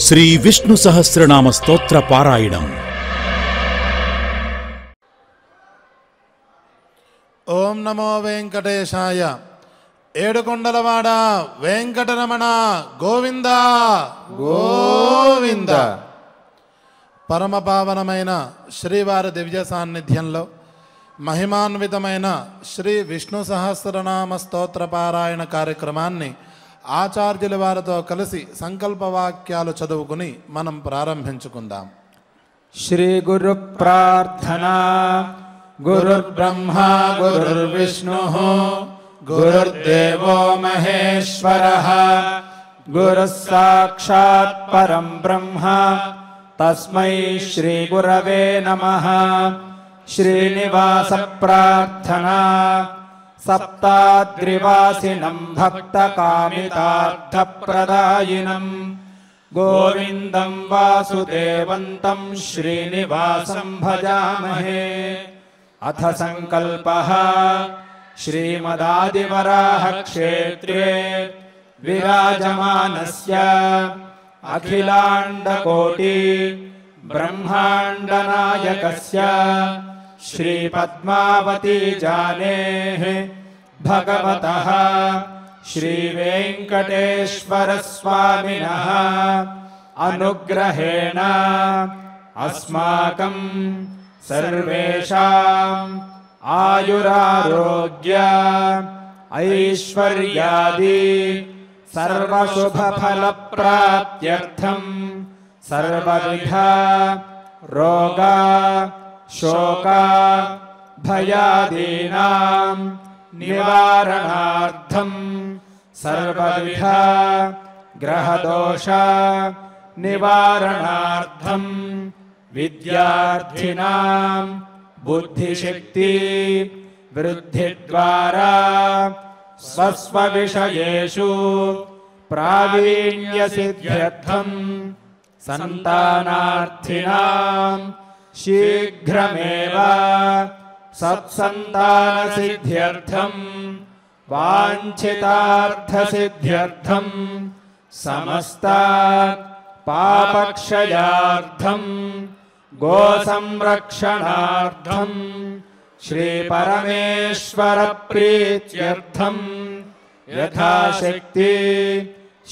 శ్రీ విష్ణు సహస్రనామ స్తోత్ర పారాయణం. ఓం నమో వెంకటేశాయ. ఏడుకొండలవాడ వెంకటరమణ గోవింద గోవింద. పరమపావనమైన శ్రీవారి దివ్య సాన్నిధ్యంలో మహిమాన్వితమైన శ్రీ విష్ణు సహస్రనామ స్తోత్ర పారాయణ కార్యక్రమాన్ని ఆచార్యుల వారితో కలిసి సంకల్పవాక్యాలు చదువుకుని మనం ప్రారంభించుకుందాం. శ్రీ గురు ప్రార్థన. గురుర్బ్రహ్మ గురుర్విష్ణు గురుర్దేవో మహేశ్వరః గురుః సాక్షాత్ పరం బ్రహ్మ తస్మై శ్రీ గురవే నమః. శ్రీనివాస ప్రార్థనా. సప్తాద్రివాసినం భక్తకామితార్థప్రదాయినం గోవిందం వాసుదేవంతం శ్రీనివాసం భజామహే. అథ సంకల్పః. శ్రీమదాదివరాహ క్షేత్రే విరాజమానస్య అఖిలాండకోటి బ్రహ్మాండనాయకస్య శ్రీ పద్మావతి జానేః భగవతః శ్రీ వెంకటేశ్వర స్వామినః అనుగ్రహేణ అస్మాకం సర్వేషాం ఆయురారోగ్య ఐశ్వర్యాది సర్వశుభఫలప్రాప్త్యర్థం సర్వవిధ రోగ శోక భయాదీనాం నివారణార్థం సర్వవిధ గ్రహదోష నివారణార్థం విద్యార్థినాం బుద్ధిశక్తి వృద్ధి ద్వారా స్వస్వవిషయేషు ప్రావీణ్య సిద్ధ్యర్థం సంతానార్థినాం శీఘ్రమేవ సత్సంతాన సిద్ధ్యర్థం వాంఛితార్థ సిద్ధ్యర్థం సమస్త పాపక్షయార్థం గో సంరక్షణార్థం శ్రీ పరమేశ్వర ప్రీత్యర్థం యథాశక్తి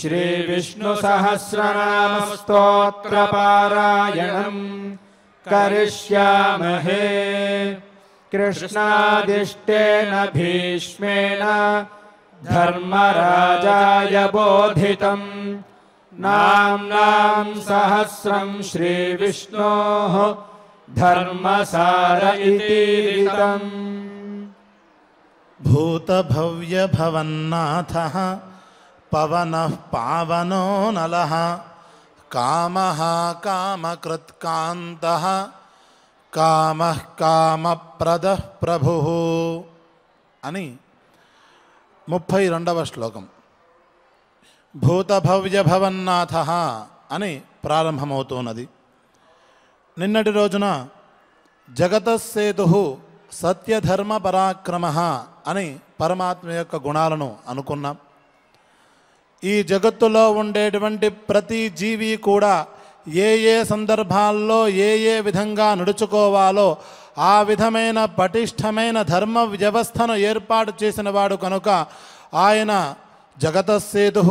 శ్రీ విష్ణు సహస్రనామ స్తోత్ర పారాయణం కరిష్యామహే. కృష్ణాదిష్టేన భీష్మేణ ధర్మరాజాయ బోధితం నామ్నాం సహస్రం శ్రీ విష్ణోః ధర్మసార ఇతిరితం. భూతభవ్య భవన్నాథః పవనః పావనో నలః కామః కామకృత్కాంతః కామః కామప్రదః ప్రభుః అని 32వ శ్లోకం. భూతభవ్య భవన్నాథః అని ప్రారంభమవుతున్నది. నిన్నటి రోజున జగతస్సేతుః సత్యధర్మ పరాక్రమః అని పరమాత్మ యొక్క గుణాలను అనుకున్నాం. ఈ జగత్తులో ఉండేటువంటి ప్రతి జీవి కూడా ఏ ఏ సందర్భాల్లో ఏ ఏ విధంగా నడుచుకోవాలో ఆ విధమైన పటిష్టమైన ధర్మ వ్యవస్థను ఏర్పాటు చేసిన వాడు కనుక ఆయన జగతస్సేతుః.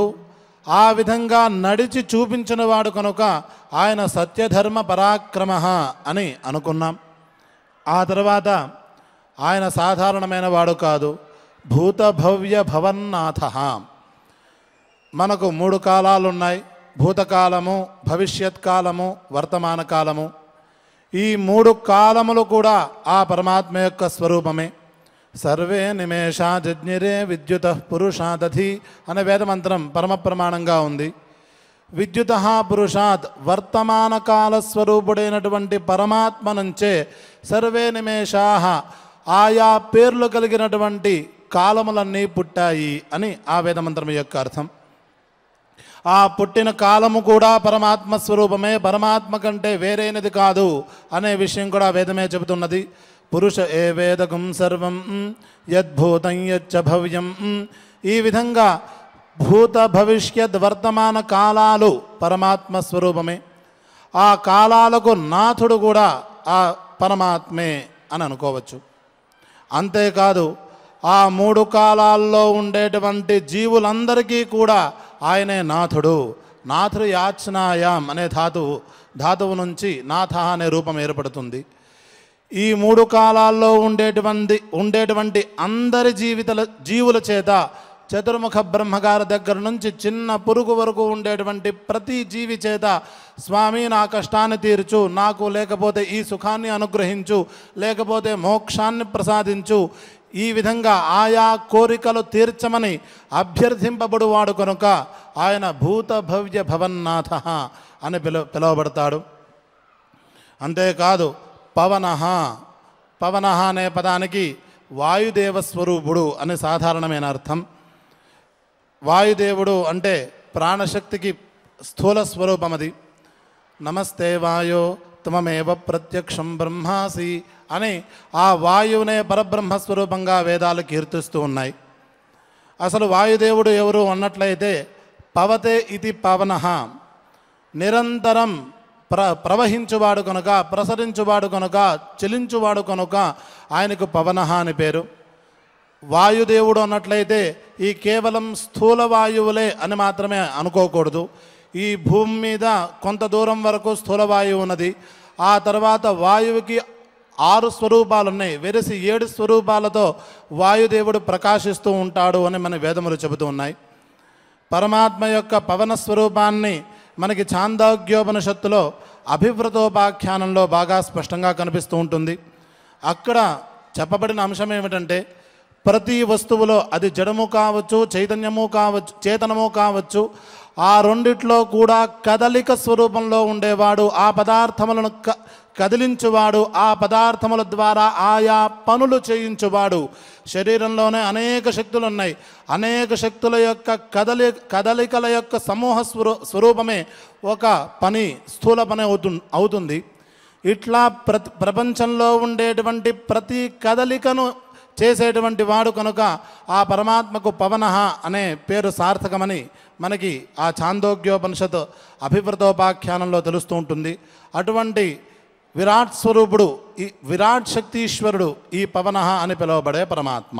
ఆ విధంగా నడిచి చూపించిన వాడు కనుక ఆయన సత్యధర్మ పరాక్రమః అని అనుకున్నాం. ఆ తర్వాత ఆయన సాధారణమైన వాడు కాదు, భూతభవ్య భవన్నాథః. మనకు 3 కాలాలు ఉన్నాయి: భూతకాలము, భవిష్యత్ కాలము, వర్తమాన కాలము. ఈ 3 కాలములు కూడా ఆ పరమాత్మ యొక్క స్వరూపమే. సర్వే నిమేషా జజ్ఞిరే విద్యుతః పురుషాదధి అనే వేదమంత్రం పరమ ప్రమాణంగా ఉంది. విద్యుతః పురుషాత్ వర్తమాన కాల స్వరూపుడైనటువంటి పరమాత్మ నుంచే సర్వే నిమేషాః ఆయా పేర్లు కలిగినటువంటి కాలములన్నీ పుట్టాయి అని ఆ వేదమంత్రం యొక్క అర్థం. ఆ పుట్టిన కాలము కూడా పరమాత్మ స్వరూపమే, పరమాత్మ కంటే వేరైనది కాదు అనే విషయం కూడా వేదమే చెబుతున్నది. పురుష ఏ వేదకం సర్వం యద్భూతం యచ్చ భవ్యం. ఈ విధంగా భూత భవిష్యత్ వర్తమాన కాలాలు పరమాత్మ స్వరూపమే. ఆ కాలాలకు నాథుడు కూడా ఆ పరమాత్మే అని అనుకోవచ్చు. అంతేకాదు ఆ 3 కాలాల్లో ఉండేటువంటి జీవులందరికీ కూడా ఆయనే నాథుడు. నాథుడు యాచనాయాం అనే ధాతువు నుంచి నాథ అనే రూపం ఏర్పడుతుంది. ఈ 3 కాలాల్లో ఉండేటువంటి అందరి జీవుల చేత చతుర్ముఖ బ్రహ్మగారి దగ్గర నుంచి చిన్న పురుగు వరకు ఉండేటువంటి ప్రతి జీవి చేత స్వామి నా కష్టాన్ని తీర్చు, నాకు లేకపోతే ఈ సుఖాన్ని అనుగ్రహించు, లేకపోతే మోక్షాన్ని ప్రసాదించు, ఈ విధంగా ఆయా కోరికలు తీర్చమని అభ్యర్థింపబడువాడు కనుక ఆయన భూత భవ్య భవన్నాథ అని పిలువబడతాడు. అంతేకాదు పవన అనే పదానికి వాయుదేవ స్వరూపుడు అని సాధారణమైన అర్థం. వాయుదేవుడు అంటే ప్రాణశక్తికి స్థూల స్వరూపం అది. నమస్తే వాయో త్వమేవ ప్రత్యక్షం బ్రహ్మాసి అని ఆ వాయువునే పరబ్రహ్మస్వరూపంగా వేదాలు కీర్తిస్తూ ఉన్నాయి. అసలు వాయుదేవుడు ఎవరు అన్నట్లయితే పవతే ఇది పవనః, నిరంతరం ప్రవహించువాడు కనుక, ప్రసరించువాడు కనుక, చెలించువాడు కనుక ఆయనకు పవనః అని పేరు. వాయుదేవుడు అన్నట్లయితే ఈ కేవలం స్థూల వాయువులే అని మాత్రమే అనుకోకూడదు. ఈ భూమి మీద కొంత దూరం వరకు స్థూల వాయువు ఉన్నది. ఆ తర్వాత వాయువుకి 6 స్వరూపాలు ఉన్నాయి. వెరసి 7 స్వరూపాలతో వాయుదేవుడు ప్రకాశిస్తూ ఉంటాడు అని మన వేదములు చెబుతూ ఉన్నాయి. పరమాత్మ యొక్క పవన స్వరూపాన్ని మనకి ఛాందోగ్యోపనిషత్తులో అభివ్రతోపాఖ్యానంలో బాగా స్పష్టంగా కనిపిస్తూ ఉంటుంది. అక్కడ చెప్పబడిన అంశం ఏమిటంటే ప్రతి వస్తువులో అది జడము కావచ్చు, చైతన్యము కావచ్చు, చేతనము కావచ్చు, ఆ రెండిట్లో కూడా కదలిక స్వరూపంలో ఉండేవాడు, ఆ పదార్థములను కదిలించువాడు, ఆ పదార్థముల ద్వారా ఆయా పనులు చేయించువాడు. శరీరంలోనే అనేక శక్తులు ఉన్నాయి. అనేక శక్తుల యొక్క కదలికల యొక్క సమూహ స్వరూపమే ఒక పని, స్థూల పని అవుతుంది. ఇట్లా ప్రపంచంలో ఉండేటువంటి ప్రతి కదలికను చేసేటువంటి వాడు కనుక ఆ పరమాత్మకు పవనః అనే పేరు సార్థకమని మనకి ఆ ఛాందోగ్యోపనిషత్ అభివ్రతోపాఖ్యానంలో తెలుస్తూ ఉంటుంది. అటువంటి విరాట్ స్వరూపుడు, ఈ విరాట్ శక్తీశ్వరుడు ఈ పవనః అని పిలువబడే పరమాత్మ.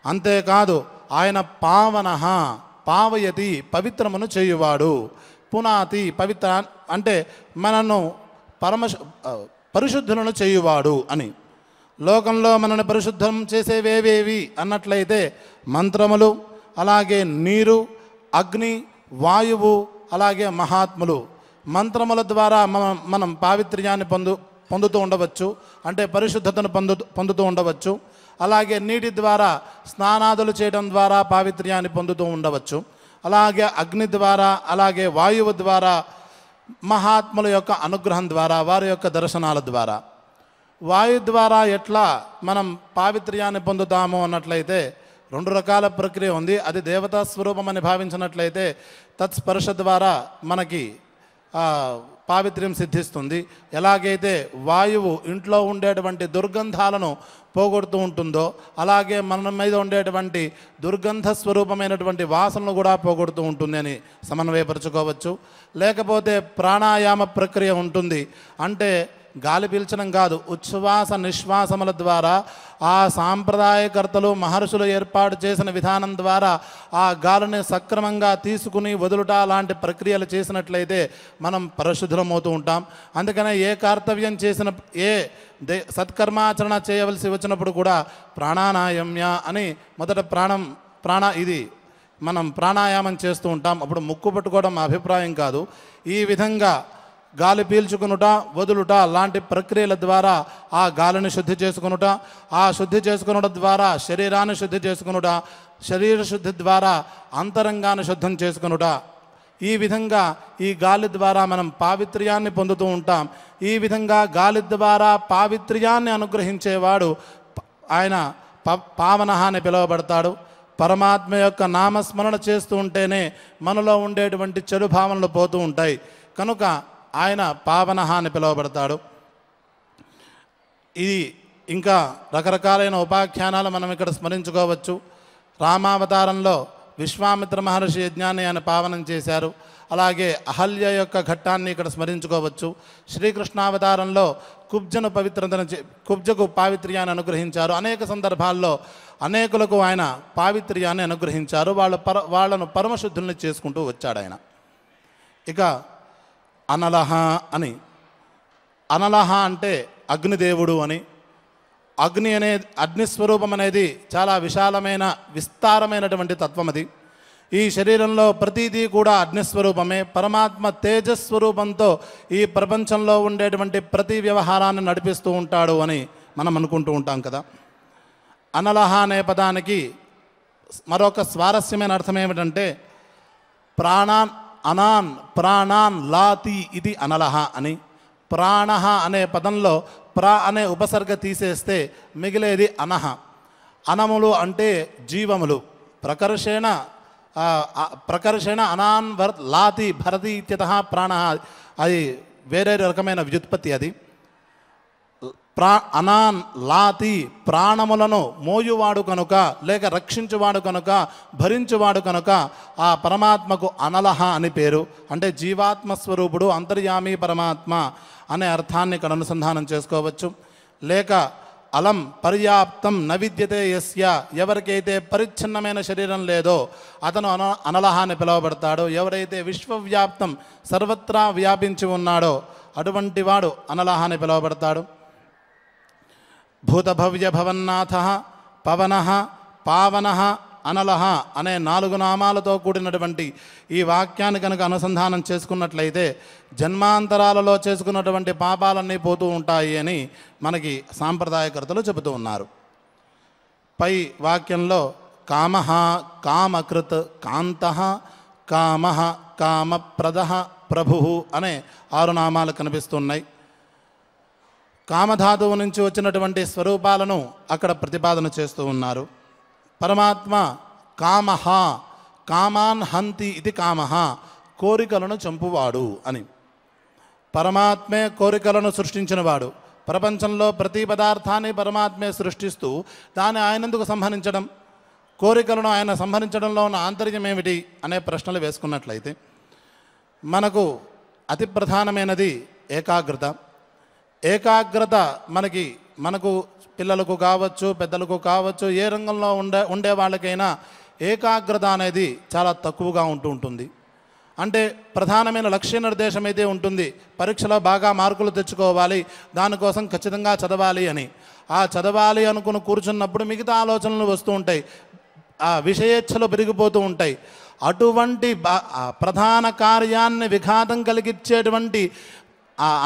అంతేకాదు ఆయన పావనః, పావయతి పవిత్రమును చేయువాడు, పునాతి పవిత్ర అంటే మనను పరిశుద్ధులను చేయువాడు అని. లోకంలో మనల్ని పరిశుద్ధం చేసేవేవేవి అన్నట్లయితే మంత్రములు, అలాగే నీరు, అగ్ని, వాయువు, అలాగే మహాత్ములు. మంత్రముల ద్వారా మనం పావిత్ర్యాన్ని పొందుతూ ఉండవచ్చు, అంటే పరిశుద్ధతను పొందుతూ ఉండవచ్చు. అలాగే నీటి ద్వారా స్నానాదులు చేయడం ద్వారా పావిత్ర్యాన్ని పొందుతూ ఉండవచ్చు. అలాగే అగ్ని ద్వారా, అలాగే వాయువు ద్వారా, మహాత్ముల యొక్క అనుగ్రహం ద్వారా, వారి యొక్క దర్శనాల ద్వారా. వాయు ద్వారా ఎట్లా మనం పావిత్ర్యాన్ని పొందుతాము అన్నట్లయితే 2 రకాల ప్రక్రియ ఉంది. అది దేవతా స్వరూపం అని భావించినట్లయితే తత్స్పర్శ ద్వారా మనకి పావిత్ర్యం సిద్ధిస్తుంది. ఎలాగైతే వాయువు ఇంట్లో ఉండేటువంటి దుర్గంధాలను పోగొడుతూ ఉంటుందో అలాగే మన మీద ఉండేటువంటి దుర్గంధ స్వరూపమైనటువంటి వాసనలు కూడా పోగొడుతూ ఉంటుంది అని సమన్వయపరచుకోవచ్చు. లేకపోతే ప్రాణాయామ ప్రక్రియ ఉంటుంది. అంటే గాలి పీల్చడం కాదు, ఉచ్ఛ్వాస నిశ్వాసముల ద్వారా ఆ సాంప్రదాయకర్తలు మహర్షులు ఏర్పాటు చేసిన విధానం ద్వారా ఆ గాలిని సక్రమంగా తీసుకుని వదులుట లాంటి ప్రక్రియలు చేసినట్లయితే మనం పరిశుద్ధులమవుతూ ఉంటాం. అందుకనే ఏ కర్తవ్యం చేసిన సత్కర్మాచరణ చేయవలసి వచ్చినప్పుడు కూడా ప్రాణానాయమ్య అని మొదట ఇది మనం ప్రాణాయామం చేస్తూ ఉంటాం. అప్పుడు ముక్కు పట్టుకోవడం అభిప్రాయం కాదు. ఈ విధంగా గాలి పీల్చుకునుట, వదులుట లాంటి ప్రక్రియల ద్వారా ఆ గాలిని శుద్ధి చేసుకునుట, ఆ శుద్ధి చేసుకునుట ద్వారా శరీరాన్ని శుద్ధి చేసుకునుట, శరీర శుద్ధి ద్వారా అంతరంగాన్ని శుద్ధం చేసుకునుట. ఈ విధంగా ఈ గాలి ద్వారా మనం పావిత్ర్యాన్ని పొందుతూ ఉంటాం. ఈ విధంగా గాలి ద్వారా పావిత్ర్యాన్ని అనుగ్రహించేవాడు ఆయన పావనః అని పిలువబడతాడు. పరమాత్మ యొక్క నామస్మరణ చేస్తూ ఉంటేనే మనలో ఉండేటువంటి చెడు భావనలు పోతూ ఉంటాయి. కనుక ఆయన పావనః అని పిలువబడతాడు. ఇది ఇంకా రకరకాలైన ఉపాఖ్యానాలు మనం ఇక్కడ స్మరించుకోవచ్చు. రామావతారంలో విశ్వామిత్ర మహర్షి యజ్ఞాన్ని ఆయన పావనం చేశారు. అలాగే అహల్య యొక్క ఘట్టాన్ని ఇక్కడ స్మరించుకోవచ్చు. శ్రీకృష్ణావతారంలో కుబ్జను కుబ్జకు పావిత్ర్యాన్ని అనుగ్రహించారు. అనేక సందర్భాల్లో అనేకులకు ఆయన పావిత్ర్యాన్ని అనుగ్రహించారు. వాళ్ళను పరమశుద్ధుల్ని చేసుకుంటూ వచ్చాడు ఆయన. ఇక అనలహ అని, అనలహ అంటే అగ్నిదేవుడు అని. అగ్నిస్వరూపం అనేది చాలా విశాలమైన విస్తారమైనటువంటి తత్వం. అది ఈ శరీరంలో ప్రతిదీ కూడా అగ్నిస్వరూపమే. పరమాత్మ తేజస్వరూపంతో ఈ ప్రపంచంలో ఉండేటువంటి ప్రతి వ్యవహారాన్ని నడిపిస్తూ ఉంటాడు అని మనం అనుకుంటూ ఉంటాం కదా. అనలహ అనే పదానికి మరొక స్వారస్యమైన అర్థం ఏమిటంటే ప్రాణాన్ లాతి ఇది అనలహ అని. ప్రాణః అనే పదంలో ప్రా అనే ఉపసర్గ తీసేస్తే మిగిలేది అనహ. అనములు అంటే జీవములు. ప్రకర్షేణ అనాన్ లాతి భరతి ఇత్యతః ప్రాణ, అది వేరే రకమైన వ్యుత్పత్తి. అది అనాన్ లాతి ప్రాణములను మోయువాడు కనుక, లేక రక్షించువాడు కనుక, భరించువాడు కనుక ఆ పరమాత్మకు అనలహ అని పేరు. అంటే జీవాత్మస్వరూపుడు, అంతర్యామి పరమాత్మ అనే అర్థాన్ని ఇక్కడ అనుసంధానం చేసుకోవచ్చు. లేక అలం పర్యాప్తం నవిద్యతే యస్య, ఎవరికైతే పరిచ్ఛిన్నమైన శరీరం లేదో అతను అనలహ అని పిలువబడతాడు. ఎవరైతే విశ్వవ్యాప్తం సర్వత్రా వ్యాపించి ఉన్నాడో అటువంటి వాడు అనలహ అని పిలువబడతాడు. భూతభవ్య భవన్నాథ, పవన, పావన, అనలహ అనే 4 నామాలతో కూడినటువంటి ఈ వాక్యాన్ని కనుక అనుసంధానం చేసుకున్నట్లయితే జన్మాంతరాలలో చేసుకున్నటువంటి పాపాలన్నీ పోతూ ఉంటాయి అని మనకి సాంప్రదాయకర్తలు చెబుతూ ఉన్నారు. పై వాక్యంలో కామః, కామకృత్, కాంతః, కామః, కామప్రదః, ప్రభుః అనే 6 నామాలు కనిపిస్తున్నాయి. కామధాతువు నుంచి వచ్చినటువంటి స్వరూపాలను అక్కడ ప్రతిపాదన చేస్తూ ఉన్నారు. పరమాత్మ కామః, కామాన్ హంతి ఇది కామః, కోరికలను చంపువాడు అని. పరమాత్మే కోరికలను సృష్టించినవాడు. ప్రపంచంలో ప్రతి పదార్థాన్ని పరమాత్మే సృష్టిస్తూ దాన్ని ఆయనందుకు సంహరించడం, కోరికలను ఆయన సంహరించడంలో ఉన్న ఆంతర్యం ఏమిటి అనే ప్రశ్నలు వేసుకున్నట్లయితే మనకు అతి ప్రధానమైనది ఏకాగ్రత. ఏకాగ్రత మనకు పిల్లలకు కావచ్చు, పెద్దలకు కావచ్చు, ఏ రంగంలో ఉండే వాళ్ళకైనా ఏకాగ్రత అనేది చాలా తక్కువగా ఉంటుంది. అంటే ప్రధానమైన లక్ష్య నిర్దేశం అయితే ఉంటుంది. పరీక్షలో బాగా మార్కులు తెచ్చుకోవాలి, దానికోసం ఖచ్చితంగా చదవాలి అని. ఆ చదవాలి అనుకుని కూర్చున్నప్పుడు మిగతా ఆలోచనలు వస్తూ ఉంటాయి, ఆ విషయేచ్ఛలు పెరిగిపోతూ ఉంటాయి. అటువంటి ప్రధాన కార్యాన్ని విఘాతం కలిగించేటువంటి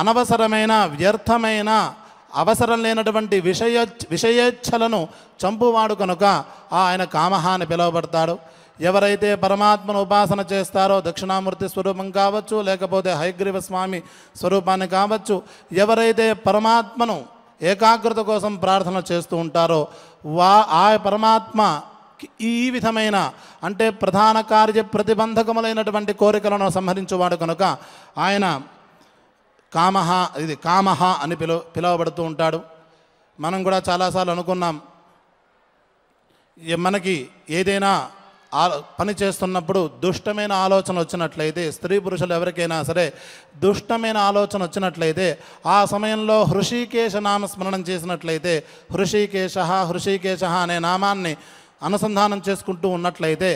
అనవసరమైన, వ్యర్థమైన, అవసరం లేనటువంటి విషయేచ్ఛలను చంపువాడు కనుక ఆయన కామః అని పిలువబడతాడు. ఎవరైతే పరమాత్మను ఉపాసన చేస్తారో, దక్షిణామూర్తి స్వరూపం కావచ్చు, లేకపోతే హయగ్రీవ స్వామి స్వరూపాన్ని కావచ్చు, ఎవరైతే పరమాత్మను ఏకాగ్రత కోసం ప్రార్థన చేస్తూ ఉంటారో ఆ పరమాత్మ ఈ విధమైన అంటే ప్రధాన కార్య ప్రతిబంధకములైనటువంటి కోరికలను సంహరించువాడు కనుక ఆయన కామః అని పిలువబడుతూ ఉంటాడు. మనం కూడా చాలాసార్లు అనుకున్నాం, మనకి ఏదైనా పని చేస్తున్నప్పుడు దుష్టమైన ఆలోచన వచ్చినట్లయితే, స్త్రీ పురుషులు ఎవరికైనా సరే దుష్టమైన ఆలోచన వచ్చినట్లయితే ఆ సమయంలో హృషీకేశ నామస్మరణం చేసినట్లయితే, హృషీకేశ అనే నామాన్ని అనుసంధానం చేసుకుంటూ ఉన్నట్లయితే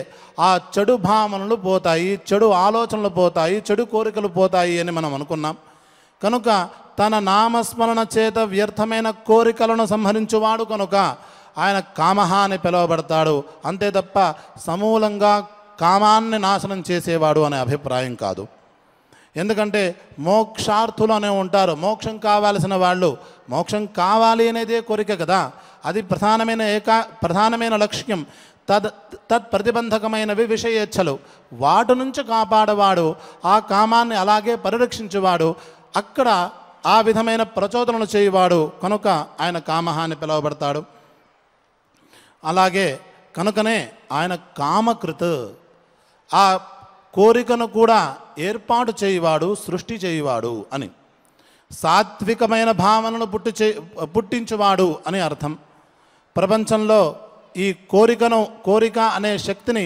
ఆ చెడు భావనలు పోతాయి, చెడు ఆలోచనలు పోతాయి, చెడు కోరికలు పోతాయి అని మనం అనుకున్నాం. కనుక తన నామస్మరణ చేత వ్యర్థమైన కోరికలను సంహరించువాడు కనుక ఆయన కామః అని పిలువబడతాడు. అంతే తప్ప సమూలంగా కామాన్ని నాశనం చేసేవాడు అనే అభిప్రాయం కాదు. ఎందుకంటే మోక్షార్థులు అనే ఉంటారు, మోక్షం కావాల్సిన వాళ్ళు. మోక్షం కావాలి అనేదే కోరిక కదా, అది ప్రధానమైన లక్ష్యం. తత్ప్రతిబంధకమైనవి విషయేచ్ఛలు, వాటి నుంచి కాపాడవాడు, ఆ కామాన్ని అలాగే పరిరక్షించేవాడు, అక్కడ ఆ విధమైన ప్రచోదనలు చేయవాడు కనుక ఆయన కామః అని పిలువబడతాడు. అలాగే కనుకనే ఆయన కామకృత్, ఆ కోరికను కూడా ఏర్పాటు చేయవాడు, సృష్టి చేయవాడు అని. సాత్వికమైన భావనను పుట్టించువాడు అని అర్థం. ప్రపంచంలో ఈ కోరిక అనే శక్తిని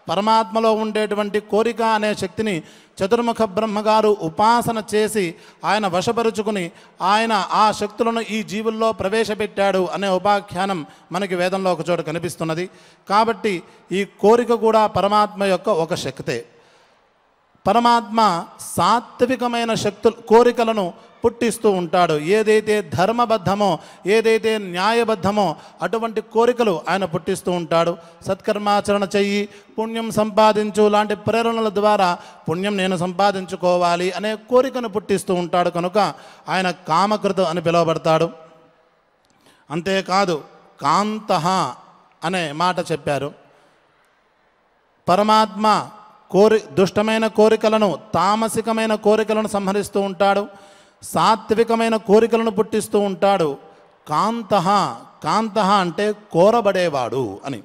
పరమాత్మలో ఉండేటువంటి కోరిక అనే శక్తిని చతుర్ముఖ బ్రహ్మగారు ఉపాసన చేసి ఆయన వశపరుచుకుని ఆయన ఆ శక్తులను ఈ జీవుల్లో ప్రవేశపెట్టాడు అనే ఉపాఖ్యానం మనకి వేదంలో ఒకచోట కనిపిస్తున్నది. కాబట్టి ఈ కోరిక కూడా పరమాత్మ యొక్క ఒక శక్తే. పరమాత్మ సాత్వికమైన కోరికలను పుట్టిస్తూ ఉంటాడు. ఏదైతే ధర్మబద్ధమో, ఏదైతే న్యాయబద్ధమో అటువంటి కోరికలు ఆయన పుట్టిస్తూ ఉంటాడు. సత్కర్మాచరణ చెయ్యి, పుణ్యం సంపాదించు లాంటి ప్రేరణల ద్వారా పుణ్యం నేను సంపాదించుకోవాలి అనే కోరికను పుట్టిస్తూ ఉంటాడు. కనుక ఆయన కామకృత అని పిలువబడతాడు. అంతేకాదు కాంతః అనే మాట చెప్పారు. పరమాత్మ దుష్టమైన కోరికలను, తామసికమైన కోరికలను సంహరిస్తూ ఉంటాడు. సాత్వికమైన కోరికలను పుట్టిస్తూ ఉంటాడు. కాంతః అంటే కోరబడేవాడు అని.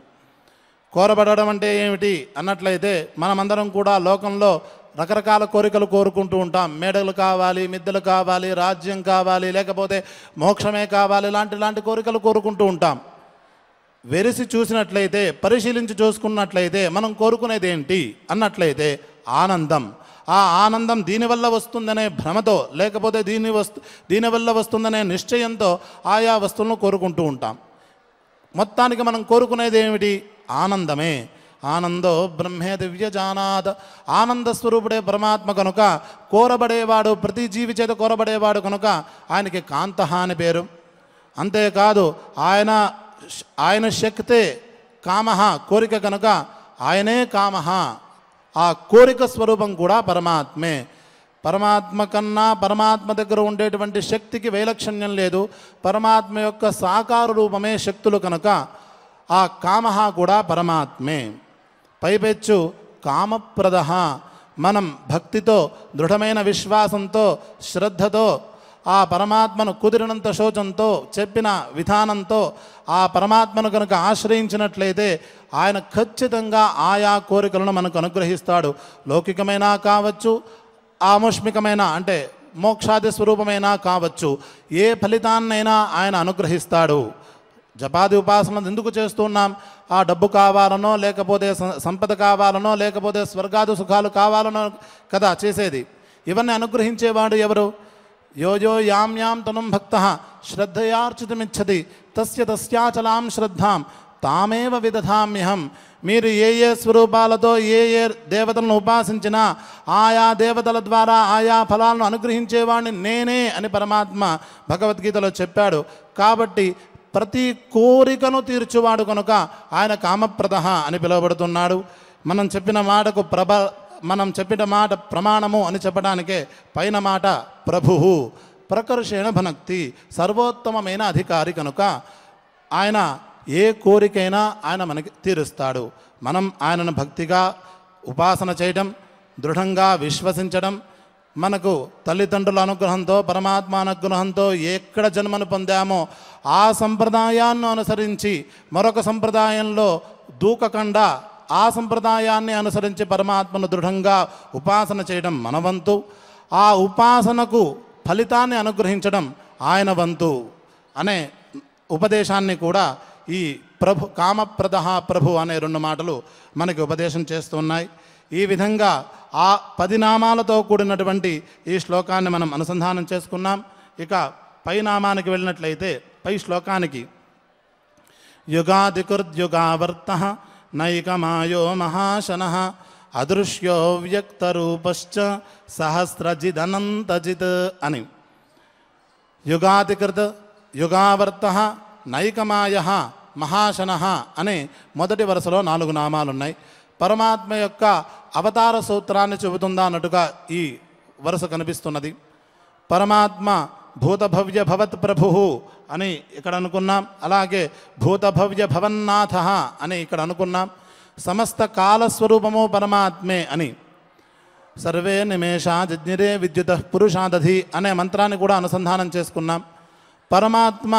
కోరబడడం అంటే ఏమిటి అన్నట్లయితే మనమందరం కూడా లోకంలో రకరకాల కోరికలు కోరుకుంటూ ఉంటాం. మేడలు కావాలి, మిద్దెలు కావాలి, రాజ్యం కావాలి, లేకపోతే మోక్షమే కావాలి, ఇలాంటి కోరికలు కోరుకుంటూ ఉంటాం. వెరిసి చూసినట్లయితే, పరిశీలించి చూసుకున్నట్లయితే మనం కోరుకునేది ఏంటి అన్నట్లయితే ఆనందం. ఆ ఆనందం దీనివల్ల వస్తుందనే భ్రమతో, లేకపోతే దీనివల్ల వస్తుందనే నిశ్చయంతో ఆయా వస్తువులను కోరుకుంటూ ఉంటాం. మొత్తానికి మనం కోరుకునేది ఏమిటి? ఆనందమే. ఆనందో బ్రహ్మే దివ్యజానాద్. ఆనంద స్వరూపుడే పరమాత్మ కనుక కోరబడేవాడు, ప్రతి జీవి చేత కోరబడేవాడు కనుక ఆయనకి కాంతః అని పేరు. అంతేకాదు ఆయన శక్తే కామః, కోరిక కనుక ఆయనే కామః. ఆ కోరిక స్వరూపం కూడా పరమాత్మే. పరమాత్మ కన్నా పరమాత్మ దగ్గర ఉండేటువంటి శక్తికి వైలక్షణ్యం లేదు. పరమాత్మ యొక్క సాకార రూపమే శక్తులు కనుక ఆ కామః కూడా పరమాత్మే. పైపెచ్చు కామప్రదః. మనం భక్తితో, దృఢమైన విశ్వాసంతో, శ్రద్ధతో ఆ పరమాత్మను కుదిరినంత శోచంతో, చెప్పిన విధానంతో ఆ పరమాత్మను కనుక ఆశ్రయించినట్లయితే ఆయన ఖచ్చితంగా ఆయా కోరికలను మనకు అనుగ్రహిస్తాడు. లౌకికమైనా కావచ్చు, ఆముష్మికమైన అంటే మోక్షాది స్వరూపమైనా కావచ్చు, ఏ ఫలితాన్నైనా ఆయన అనుగ్రహిస్తాడు. జపాది ఉపాసన ఎందుకు చేస్తున్నాం? ఆ డబ్బు కావాలనో, లేకపోతే సంపద కావాలనో, లేకపోతే స్వర్గాది సుఖాలు కావాలనో కదా చేసేది. ఇవన్నీ అనుగ్రహించేవాడు ఎవరు? యో యాం తనుం భక్తః శ్రద్ధయార్చితుమిచ్చతి తస్యాచలాం శ్రద్ధాం తామేవ విదధామ్యహం. మీరు ఏ స్వరూపాలతో ఏ దేవతలను ఉపాసించినా ఆయా దేవతల ద్వారా ఆయా ఫలాలను అనుగ్రహించేవాడిని నేనే అని పరమాత్మ భగవద్గీతలో చెప్పాడు. కాబట్టి ప్రతి కోరికను తీర్చువాడు కనుక ఆయన కామప్రదః అని పిలువబడుతున్నాడు. మనం చెప్పిన మాట ప్రమాణము అని చెప్పడానికే పైన మాట ప్రభువు ప్రకర్షేణ భనక్తి, సర్వోత్తమమైన అధికారి కనుక ఆయన ఏ కోరికైనా ఆయన మనకి తీరుస్తాడు. మనం ఆయనను భక్తిగా ఉపాసన చేయడం, దృఢంగా విశ్వసించడం, మనకు తల్లిదండ్రుల అనుగ్రహంతో, పరమాత్మ అనుగ్రహంతో ఎక్కడ జన్మను పొందామో ఆ సంప్రదాయాన్ని అనుసరించి మరొక సంప్రదాయంలో దూకకుండా ఆ సంప్రదాయాన్ని అనుసరించి పరమాత్మను దృఢంగా ఉపాసన చేయడం మన వంతు. ఆ ఉపాసనకు ఫలితాన్ని అనుగ్రహించడం ఆయన వంతు అనే ఉపదేశాన్ని కూడా ఈ కామప్రదః ప్రభు అనే 2 మాటలు మనకి ఉపదేశం చేస్తున్నాయి. ఈ విధంగా ఆ 10 నామాలతో కూడినటువంటి ఈ శ్లోకాన్ని మనం అనుసంధానం చేసుకున్నాం. ఇక పై నామానికి వెళ్ళినట్లయితే పై శ్లోకానికి యుగాదికృద్యుగావర్తః నైకమాయో మహాశనః అదృశ్యో వ్యక్తరూపశ్చ సహస్రజిదనంతజిత్ అని. యుగాదికృత్ యుగావర్తః నైకమాయః మహాశనః అనే మొదటి వరుసలో 4 నామాలున్నాయి. పరమాత్మ యొక్క అవతార సూత్రాన్ని చెబుతుందా అన్నట్టుగా ఈ వరుస కనిపిస్తున్నది. పరమాత్మ భూతభవ్య భవత్ ప్రభుః అని ఇక్కడ అనుకున్నాం. అలాగే భూతభవ్య భవన్నాథ అని ఇక్కడ అనుకున్నాం. సమస్త కాలస్వరూపము పరమాత్మే అని. సర్వే నిమేషా జజ్ఞిరే విద్యుతః పురుషాదధి అనే మంత్రాన్ని కూడా అనుసంధానం చేసుకున్నాం. పరమాత్మ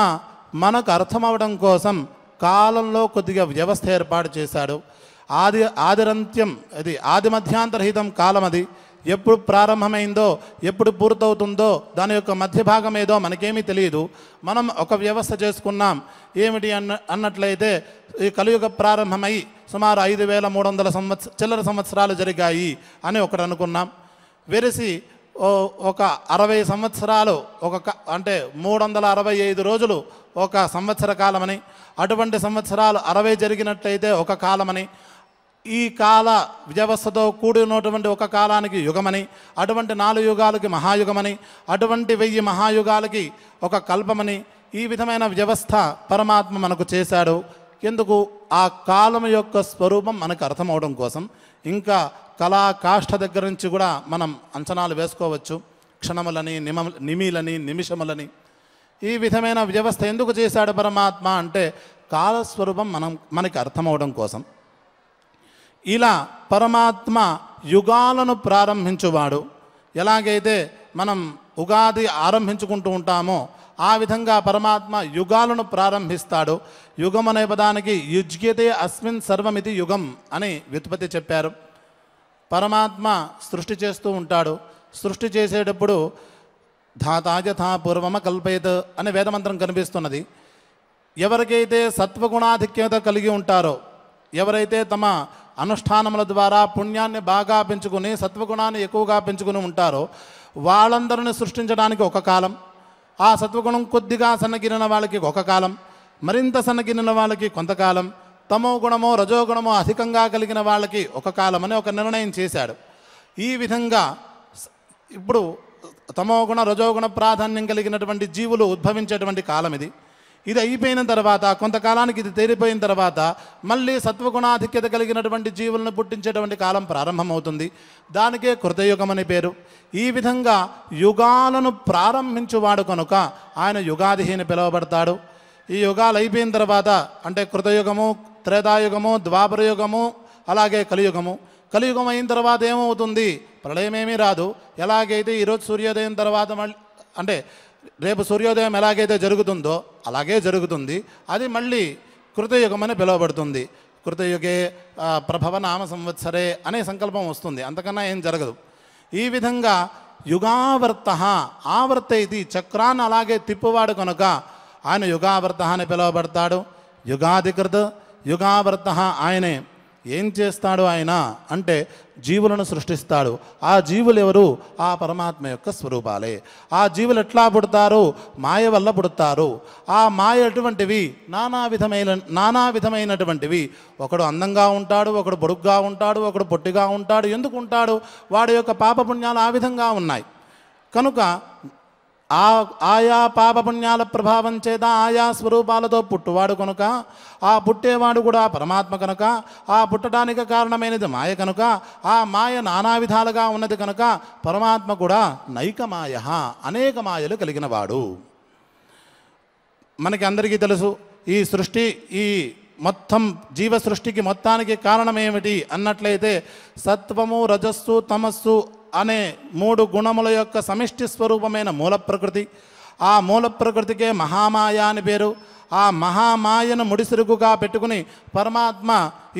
మనకు అర్థమవడం కోసం కాలంలో కొద్దిగా వ్యవస్థ ఏర్పాటు చేశాడు. ఆదిరంత్యం, అది ఆది మధ్యాంతరహితం కాలం. అది ఎప్పుడు ప్రారంభమైందో ఎప్పుడు పూర్తవుతుందో దాని యొక్క మధ్య భాగం ఏదో మనకేమీ తెలియదు. మనం ఒక వ్యవస్థ చేసుకున్నాం. ఏమిటి అన్నట్లయితే ఈ కలియుగ ప్రారంభమై సుమారు 5300 చిల్లర సంవత్సరాలు జరిగాయి అని ఒకటి అనుకున్నాం. వెరసి ఒక 60 సంవత్సరాలు అంటే 365 రోజులు ఒక సంవత్సర కాలమని, అటువంటి సంవత్సరాలు 60 జరిగినట్లయితే ఒక కాలమని, ఈ కాల వ్యవస్థతో కూడినటువంటి ఒక కాలానికి యుగమని, అటువంటి 4 యుగాలకి మహాయుగమని, అటువంటి 1000 మహాయుగాలకి ఒక కల్పమని, ఈ విధమైన వ్యవస్థ పరమాత్మ మనకు చేశాడు. ఎందుకు? ఆ కాలం యొక్క స్వరూపం మనకు అర్థమవడం కోసం. ఇంకా కళా కాష్ఠ దగ్గర నుంచి కూడా మనం అంచనాలు వేసుకోవచ్చు. క్షణములని, నిమిలని, నిమిషములని, ఈ విధమైన వ్యవస్థ ఎందుకు చేశాడు పరమాత్మ అంటే కాలస్వరూపం మనకి అర్థమవడం కోసం. ఇలా పరమాత్మ యుగాలను ప్రారంభించువాడు. ఎలాగైతే మనం ఉగాది ఆరంభించుకుంటూ ఉంటామో ఆ విధంగా పరమాత్మ యుగాలను ప్రారంభిస్తాడు. యుగం అనే పదానికి యుజ్యతే అస్మిన్ సర్వమితి యుగం అని వ్యుత్పత్తి చెప్పారు. పరమాత్మ సృష్టి చేస్తూ ఉంటాడు. సృష్టి చేసేటప్పుడు ధాతాయథా పూర్వమ కల్పయత్ అనే వేదమంత్రం కనిపిస్తున్నది. ఎవరికైతే సత్వగుణాధిక్యత కలిగి ఉంటారో, ఎవరైతే తమ అనుష్ఠానముల ద్వారా పుణ్యాన్ని బాగా పెంచుకుని సత్వగుణాన్ని ఎక్కువగా పెంచుకుని ఉంటారో వాళ్ళందరిని సృష్టించడానికి ఒక కాలం, ఆ సత్వగుణం కొద్దిగా సన్నగిరిన వాళ్ళకి ఒక కాలం, మరింత సన్నగిరిన వాళ్ళకి కొంతకాలం, తమో గుణమో రజోగుణమో అధికంగా కలిగిన వాళ్ళకి ఒక కాలం అని ఒక నిర్ణయం చేశాడు. ఈ విధంగా ఇప్పుడు తమోగుణ రజోగుణ ప్రాధాన్యం కలిగినటువంటి జీవులు ఉద్భవించేటువంటి కాలం ఇది. ఇది అయిపోయిన తర్వాత కొంతకాలానికి ఇది తేలిపోయిన తర్వాత మళ్ళీ సత్వగుణాధిక్యత కలిగినటువంటి జీవులను పుట్టించేటువంటి కాలం ప్రారంభమవుతుంది. దానికే కృతయుగం అని పేరు. ఈ విధంగా యుగాలను ప్రారంభించువాడు కనుక ఆయన యుగాదిహి అని పిలువబడతాడు. ఈ యుగాలు అయిపోయిన తర్వాత అంటే కృతయుగము, త్రేతాయుగము, ద్వాపరయుగము, అలాగే కలియుగము. కలియుగం అయిన తర్వాత ఏమవుతుంది? ప్రళయమేమీ రాదు. ఎలాగైతే ఈరోజు సూర్యోదయం తర్వాత మళ్ళీ అంటే రేపు సూర్యోదయం ఎలాగైతే జరుగుతుందో అలాగే జరుగుతుంది. అది మళ్ళీ కృతయుగం అని పిలువబడుతుంది. కృతయుగే ప్రభవ నామ సంవత్సరే అనే సంకల్పం వస్తుంది. అంతకన్నా ఏం జరగదు. ఈ విధంగా యుగావర్త ఆవర్త ఇది చక్రాన్ని అలాగే తిప్పువాడు కనుక ఆయన యుగావర్త అని పిలువబడతాడు. యుగాధికృత యుగావర్త ఆయనే. ఏం చేస్తాడు ఆయన అంటే జీవులను సృష్టిస్తాడు. ఆ జీవులు ఎవరు? ఆ పరమాత్మ యొక్క స్వరూపాలే. ఆ జీవులు ఎట్లా పుడతారు? మాయ వల్ల పుడతారు. ఆ మాయ ఎటువంటివి? నానా విధమైనటువంటివి. ఒకడు అందంగా ఉంటాడు, ఒకడు పొడుగ్గా ఉంటాడు, ఒకడు పొట్టిగా ఉంటాడు. ఎందుకు ఉంటాడు? వాడి యొక్క పాపపుణ్యాలు ఆ విధంగా ఉన్నాయి కనుక ఆయా పాపపుణ్యాల ప్రభావం చేత ఆయా స్వరూపాలతో పుట్టువాడు కనుక ఆ పుట్టేవాడు కూడా పరమాత్మ కనుక ఆ పుట్టడానికి కారణమైనది మాయ కనుక ఆ మాయ నానా విధాలుగా ఉన్నది కనుక పరమాత్మ కూడా నైకమాయ అనేక మాయలు కలిగిన వాడు. మనకి అందరికీ తెలుసు ఈ సృష్టి ఈ మొత్తం జీవ సృష్టికి మొత్తానికి కారణం ఏమిటి అన్నట్లయితే సత్వము, రజస్సు, తమస్సు అనే 3 గుణముల యొక్క సమిష్టి స్వరూపమైన మూల ప్రకృతి. ఆ మూల ప్రకృతికే మహామాయ అని పేరు. ఆ మహామాయను ముడిసిరుగుగా పెట్టుకుని పరమాత్మ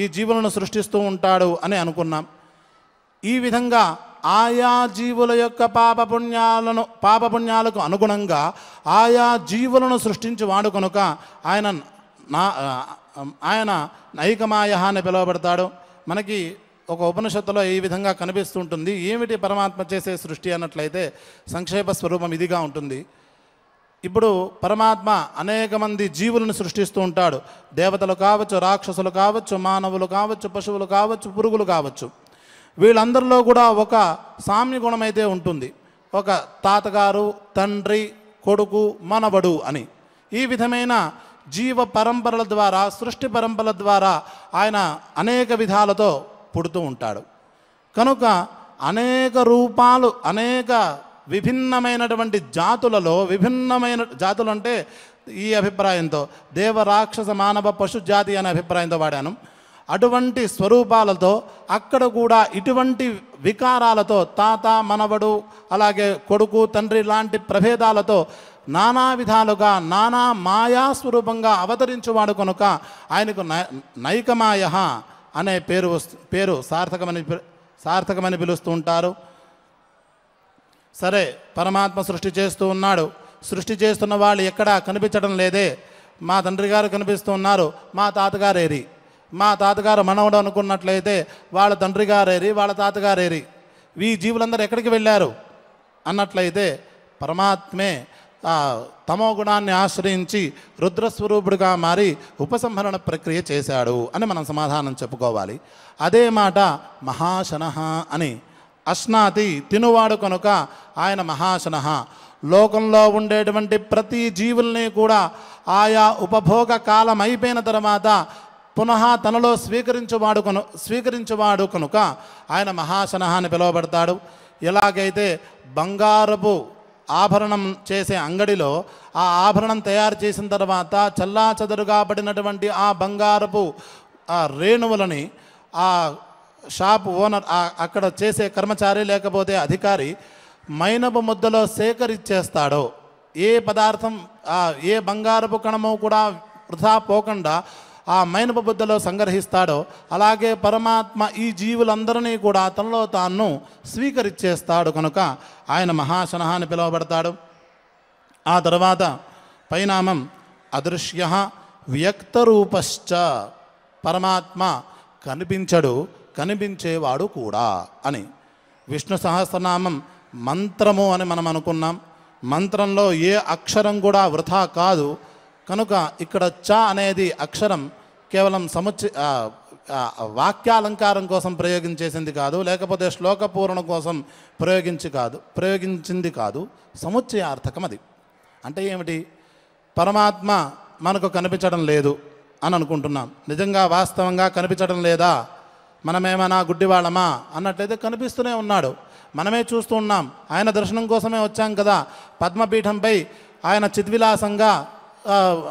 ఈ జీవులను సృష్టిస్తూ ఉంటాడు అని అనుకున్నాం. ఈ విధంగా ఆయా జీవుల యొక్క పాపపుణ్యాలకు అనుగుణంగా ఆయా జీవులను సృష్టించువాడు కనుక ఆయన నైకమాయ అని పిలువబడతాడు. మనకి ఒక ఉపనిషత్తులో ఈ విధంగా కనిపిస్తుంటుంది. ఏమిటి పరమాత్మ చేసే సృష్టి అన్నట్లయితే సంక్షేప స్వరూపం ఇదిగా ఉంటుంది. ఇప్పుడు పరమాత్మ అనేక మంది జీవులను సృష్టిస్తూ ఉంటాడు. దేవతలు కావచ్చు, రాక్షసులు కావచ్చు, మానవులు కావచ్చు, పశువులు కావచ్చు, పురుగులు కావచ్చు. వీళ్ళందరిలో కూడా ఒక సామ్య గుణం అయితే ఉంటుంది. ఒక తాతగారు, తండ్రి, కొడుకు, మనవడు అని ఈ విధమైన జీవ పరంపరల ద్వారా సృష్టి పరంపరల ద్వారా ఆయన అనేక విధాలతో పుడుతూ ఉంటాడు. కనుక అనేక రూపాలు అనేక విభిన్నమైనటువంటి జాతులలో విభిన్నమైన జాతులు అంటే ఈ అభిప్రాయంతో దేవ, రాక్షస, మానవ, పశు జాతి అనే అభిప్రాయంతో వాడాను. అటువంటి స్వరూపాలతో అక్కడ కూడా ఇటువంటి వికారాలతో తాత, మనవడు, అలాగే కొడుకు, తండ్రి లాంటి ప్రభేదాలతో నానా విధాలుగా నానా మాయాస్వరూపంగా అవతరించువాడు కనుక ఆయనకు నైకమాయ అనే పేరు సార్థకమని పిలుస్తూ ఉంటారు. సరే పరమాత్మ సృష్టి చేస్తూ ఉన్నాడు. సృష్టి చేస్తున్న వాళ్ళు ఎక్కడా కనిపించడం లేదే. మా తండ్రి గారు కనిపిస్తూ ఉన్నారు, మా తాతగారు ఏరి, మా తాతగారు మనవడు అనుకున్నట్లయితే వాళ్ళ తండ్రి గారు ఏరి, వాళ్ళ తాతగారు ఏరి, ఈ జీవులందరూ ఎక్కడికి వెళ్ళారు అన్నట్లయితే పరమాత్మే తమో గుణాన్ని ఆశ్రయించి రుద్రస్వరూపుడుగా మారి ఉపసంహరణ ప్రక్రియ చేశాడు అని మనం సమాధానం చెప్పుకోవాలి. అదే మాట మహాశనః అని. అశ్నాతి తినువాడు కనుక ఆయన మహాశనః. లోకంలో ఉండేటువంటి ప్రతి జీవుల్ని కూడా ఆయా ఉపభోగ కాలం అయిపోయిన తర్వాత పునః తనలో స్వీకరించువాడు కనుక ఆయన మహాశనః అని పిలువబడతాడు. ఎలాగైతే బంగారపు ఆభరణం చేసే అంగడిలో ఆ ఆభరణం తయారు చేసిన తర్వాత చల్లాచెదరుగా పడినటువంటి ఆ బంగారపు రేణువులని ఆ షాప్ ఓనర్ అక్కడ చేసే కర్మచారి లేకపోతే అధికారి మైనపు ముద్దలో సేకరించేస్తాడో, ఏ పదార్థం ఏ బంగారపు కణము కూడా వృధా పోకుండా ఆ మైనపు బుద్ధలో సంగ్రహిస్తాడో, అలాగే పరమాత్మ ఈ జీవులందరినీ కూడా తనలో తాను స్వీకరించేస్తాడు కనుక ఆయన మహాశనః అని పిలువబడతాడు. ఆ తర్వాత పరిణామం అదృశ్య వ్యక్తరూపశ్చ. పరమాత్మ కనిపించడు, కనిపించేవాడు కూడా అని. విష్ణు సహస్రనామం మంత్రము అని మనం అనుకున్నాం. మంత్రంలో ఏ అక్షరం కూడా వృథా కాదు కనుక ఇక్కడ చ అనేది అక్షరం కేవలం వాక్యాలంకారం కోసం ప్రయోగించేసింది కాదు, లేకపోతే శ్లోక పూరణ కోసం ప్రయోగించింది కాదు, సముచ్చయార్థకం అది. అంటే ఏమిటి? పరమాత్మ మనకు కనిపించడం లేదు అని అనుకుంటున్నాం. నిజంగా వాస్తవంగా కనిపించడం లేదా? మనమేమైనా గుడ్డివాళ్ళమా అన్నట్లయితే కనిపిస్తూనే ఉన్నాడు, మనమే చూస్తూ ఉన్నాం. ఆయన దర్శనం కోసమే వచ్చాం కదా. పద్మపీఠంపై ఆయన చిద్విలాసంగా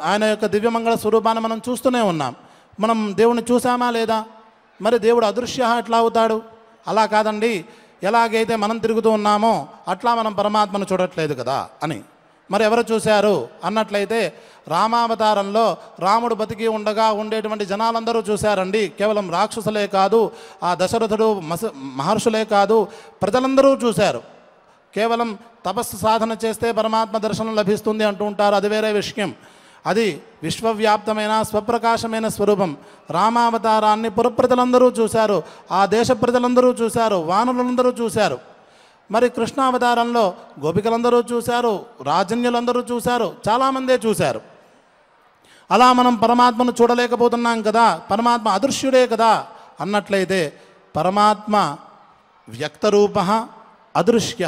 ఆయన యొక్క దివ్యమంగళ స్వరూపాన్ని మనం చూస్తూనే ఉన్నాం. మనం దేవుణ్ణి చూసామా లేదా? మరి దేవుడు అదృశ్య ఎట్లా అవుతాడు? అలా కాదండి, ఎలాగైతే మనం తిరుగుతూ ఉన్నామో అట్లా మనం పరమాత్మను చూడట్లేదు కదా అని. మరి ఎవరు చూశారు అన్నట్లయితే రామావతారంలో రాముడు బతికి ఉండగా ఉండేటువంటి జనాలందరూ చూశారండి. కేవలం రాక్షసులే కాదు, ఆ దశరథుడు మహర్షులే కాదు, ప్రజలందరూ చూశారు. కేవలం తపస్సు సాధన చేస్తే పరమాత్మ దర్శనం లభిస్తుంది అంటూ ఉంటారు, అది వేరే విషయం. అది విశ్వవ్యాప్తమైన స్వప్రకాశమైన స్వరూపం. రామావతారాన్ని పురప్రజలందరూ చూశారు, ఆ దేశ ప్రజలందరూ చూశారు, వానరులందరూ చూశారు. మరి కృష్ణావతారంలో గోపికలందరూ చూశారు, రాజన్యులందరూ చూశారు, చాలామందే చూశారు. అలా మనం పరమాత్మను చూడలేకపోతున్నాం కదా, పరమాత్మ అదృశ్యుడే కదా అన్నట్లయితే పరమాత్మ వ్యక్తరూప అదృశ్య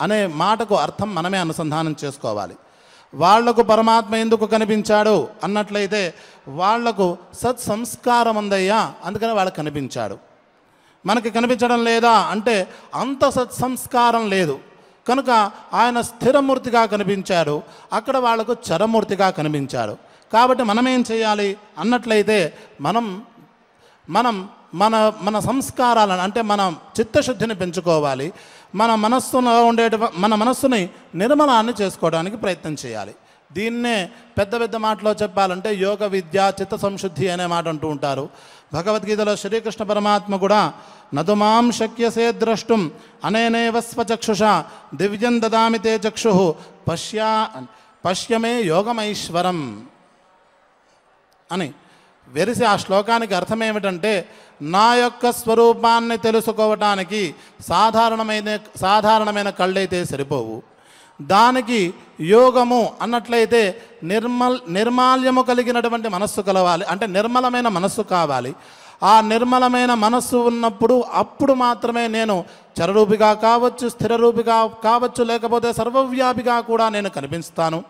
అనే మాటకు అర్థం మనమే అనుసంధానం చేసుకోవాలి. వాళ్లకు పరమాత్మ ఎందుకు కనిపించాడు అన్నట్లయితే వాళ్లకు సత్సంస్కారం ఉందయ్యా, అందుకని వాళ్ళకు కనిపించాడు. మనకి కనిపించడం లేదా అంటే అంత సత్సంస్కారం లేదు కనుక ఆయన స్థిరమూర్తిగా కనిపించాడు, అక్కడ వాళ్లకు చరమూర్తిగా కనిపించాడు. కాబట్టి మనమేం చేయాలి అన్నట్లయితే మనం మనం మన మన సంస్కారాలను అంటే మన చిత్తశుద్ధిని పెంచుకోవాలి. మన మనస్సుని నిర్మలాన్ని చేసుకోవడానికి ప్రయత్నం చేయాలి. దీన్నే పెద్ద పెద్ద మాటలో చెప్పాలంటే యోగ విద్య చిత్త సంశుద్ధి అనే మాట అంటూ ఉంటారు. భగవద్గీతలో శ్రీకృష్ణ పరమాత్మ కూడా నతుమాం శక్యసే ద్రష్టుం అనేనేవ స్వచక్షుషా దివ్యం దదామి తే చక్షు పశ్యమే యోగమైశ్వరం అని వెరిసి ఆ శ్లోకానికి అర్థం ఏమిటంటే నా యొక్క స్వరూపాన్ని తెలుసుకోవటానికి సాధారణమైన కళ్ళైతే సరిపోవు, దానికి యోగము అన్నట్లయితే నిర్మాల్యము కలిగినటువంటి మనస్సు కలవాలి, అంటే నిర్మలమైన మనస్సు కావాలి. ఆ నిర్మలమైన మనస్సు ఉన్నప్పుడు అప్పుడు మాత్రమే నేను చరరూపిగా కావచ్చు, స్థిరరూపిగా కావచ్చు, లేకపోతే సర్వవ్యాపిగా కూడా నేను కనిపిస్తాను.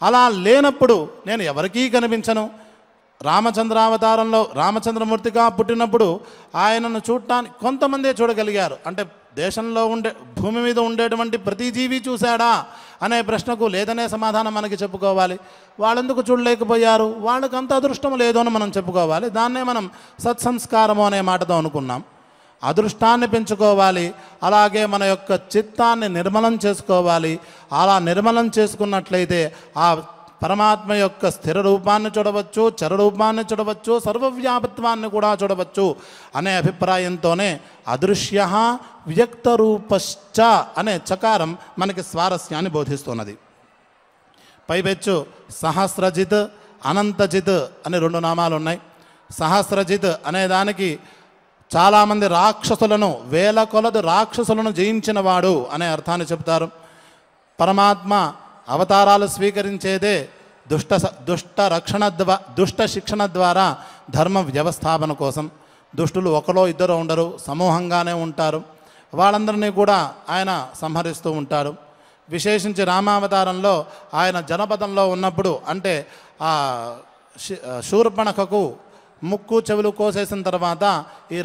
అలా లేనప్పుడు నేను ఎవరికీ కనిపించను. రామచంద్రావతారంలో రామచంద్రమూర్తిగా పుట్టినప్పుడు ఆయనను చూడటానికి కొంతమందే చూడగలిగారు. అంటే దేశంలో భూమి మీద ఉండేటువంటి ప్రతి జీవి చూశాడా అనే ప్రశ్నకు లేదనే సమాధానం మనకి చెప్పుకోవాలి. వాళ్ళెందుకు చూడలేకపోయారు? వాళ్ళకి అంత అదృష్టం లేదు అని మనం చెప్పుకోవాలి. దాన్నే మనం సత్సంస్కారము అనే మాటతో అనుకున్నాం. అదృష్టాన్ని పెంచుకోవాలి, అలాగే మన యొక్క చిత్తాన్ని నిర్మలం చేసుకోవాలి. అలా నిర్మలం చేసుకున్నట్లయితే ఆ పరమాత్మ యొక్క స్థిర రూపాన్ని చూడవచ్చు, చరరూపాన్ని చూడవచ్చు, సర్వవ్యాపత్వాన్ని కూడా చూడవచ్చు అనే అభిప్రాయంతోనే అదృశ్య వ్యక్తరూపశ్చ అనే చకారం మనకి స్వారస్యాన్ని బోధిస్తున్నది. పైపెచ్చు సహస్రజిత్, అనంతజిత్ అని 2 నామాలు ఉన్నాయి. సహస్రజిత్ అనే దానికి చాలామంది రాక్షసులను, వేల కొలది రాక్షసులను జయించిన వాడు అనే అర్థాన్ని చెప్తారు. పరమాత్మ అవతారాలు స్వీకరించేదే దుష్ట శిక్షణ ద్వారా ధర్మ వ్యవస్థాపన కోసం. దుష్టులు ఒకలో ఇద్దరు ఉండరు, సమూహంగానే ఉంటారు. వాళ్ళందరినీ కూడా ఆయన సంహరిస్తూ ఉంటాడు. విశేషించి రామావతారంలో ఆయన జనపదంలో ఉన్నప్పుడు, అంటే ఆ శూర్పణఖకు ముక్కు చెవులు కోసేసిన తర్వాత ఈ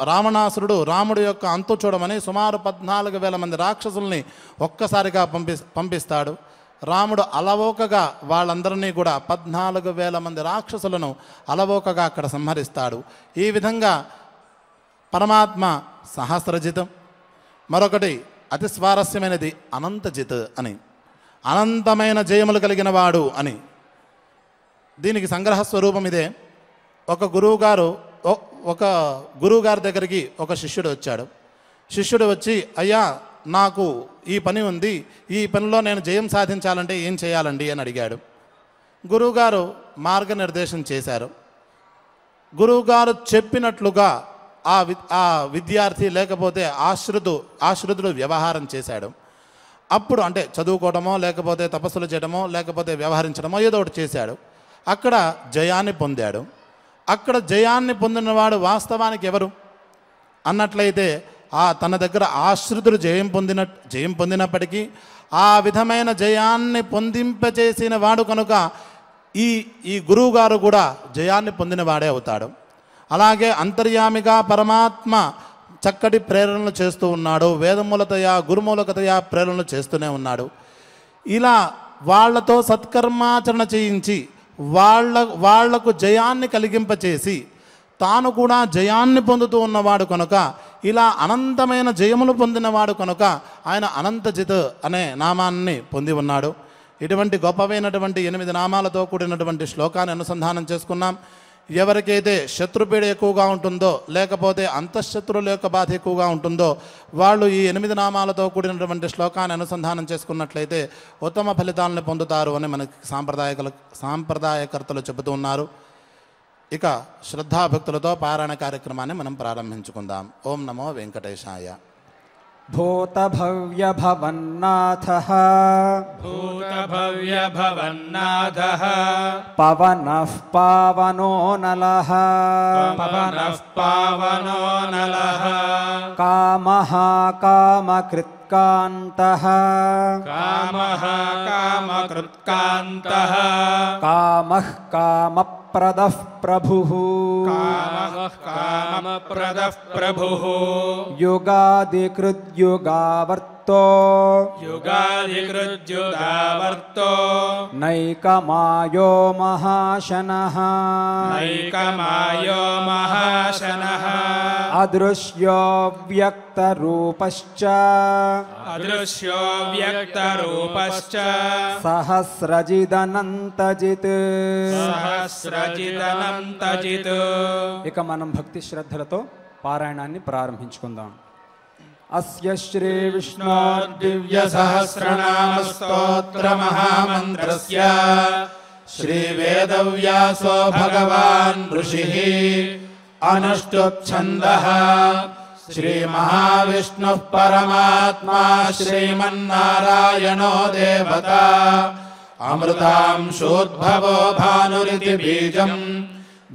రావణాసురుడు రాముడి యొక్క అంతు చూడమని సుమారు 14,000 మంది రాక్షసుల్ని ఒక్కసారిగా పంపిస్తాడు. రాముడు అలవోకగా వాళ్ళందరినీ కూడా 14,000 మంది రాక్షసులను అలవోకగా అక్కడ సంహరిస్తాడు. ఈ విధంగా పరమాత్మ సహస్రజితం. మరొకటి అతి స్వారస్యమైనది అనంతజిత్ అని, అనంతమైన జయములు కలిగిన వాడు అని. దీనికి సంగ్రహ స్వరూపం ఇదే. ఒక గురువుగారి దగ్గరికి ఒక శిష్యుడు వచ్చాడు. శిష్యుడు వచ్చి, అయ్యా నాకు ఈ పని ఉంది, ఈ పనిలో నేను జయం సాధించాలంటే ఏం చేయాలండి అని అడిగాడు. గురువుగారు మార్గనిర్దేశం చేశారు. గురువుగారు చెప్పినట్లుగా ఆ విద్యార్థి లేకపోతే ఆశ్రితుడు వ్యవహారం చేశాడు. అప్పుడు అంటే చదువుకోవడమో లేకపోతే తపస్సులు చేయడమో లేకపోతే వ్యవహరించడమో ఏదో ఒకటి చేశాడు. అక్కడ జయాన్ని పొందాడు. అక్కడ జయాన్ని పొందినవాడు వాస్తవానికి ఎవరు అన్నట్లయితే తన దగ్గర ఆశ్రితుడు జయం పొందినప్పటికీ ఆ విధమైన జయాన్ని పొందింపచేసిన వాడు కనుక ఈ గురువుగారు కూడా జయాన్ని పొందిన వాడే అవుతాడు. అలాగే అంతర్యామిగా పరమాత్మ చక్కటి ప్రేరణలు చేస్తూ ఉన్నాడు. వేదమూలతయా గురుమూలకతయా ప్రేరణలు చేస్తూనే ఉన్నాడు. ఇలా వాళ్లతో సత్కర్మాచరణ చేయించి వాళ్లకు జయాన్ని కలిగింపచేసి తాను కూడా జయాన్ని పొందుతూ ఉన్నవాడు కనుక, ఇలా అనంతమైన జయములు పొందినవాడు కనుక ఆయన అనంతజిత్ అనే నామాన్ని పొంది ఉన్నాడు. ఇటువంటి గొప్పవైనటువంటి 8 నామాలతో కూడినటువంటి శ్లోకాన్ని అనుసంధానం చేసుకున్నాం. ఎవరికైతే శత్రుపీడ ఎక్కువగా ఉంటుందో లేకపోతే అంతఃశత్రువుల యొక్క బాధ ఎక్కువగా ఉంటుందో వాళ్ళు ఈ 8 నామాలతో కూడినటువంటి శ్లోకాన్ని అనుసంధానం చేసుకున్నట్లయితే ఉత్తమ ఫలితాలను పొందుతారు అని మనకి సాంప్రదాయకర్తలు చెబుతూ ఉన్నారు. ఇక శ్రద్ధాభక్తులతో పారాయణ కార్యక్రమాన్ని మనం ప్రారంభించుకుందాం. ఓం నమో వెంకటేశాయ. భూతభవ్యభవన్నాథః పవనః పావనో నలః కామః కామకృత్కాంతః కామః కామప్రదః ప్రభుః యుగాదికృద్యుగావర్తో నైకమాయో మహాశనః అదృశ్యో వ్యక్తరూపశ్చ సహస్రజిదనంతజిత్. ఇక మనం భక్తి శ్రద్ధలతో పారాయణాన్ని ప్రారంభించుకుందాం. అస్య శ్రీ విష్ణు దివ్య సహస్రనామ స్తోత్ర మహామంత్రస్య శ్రీ వేదవ్యాసో భగవాన్ ఋషిః అనుష్ఠుప్ ఛందః శ్రీ మహావిష్ణుః పరమాత్మా శ్రీమన్నారాయణో దేవతా అమృతాంశోద్భవో భానురితి బీజం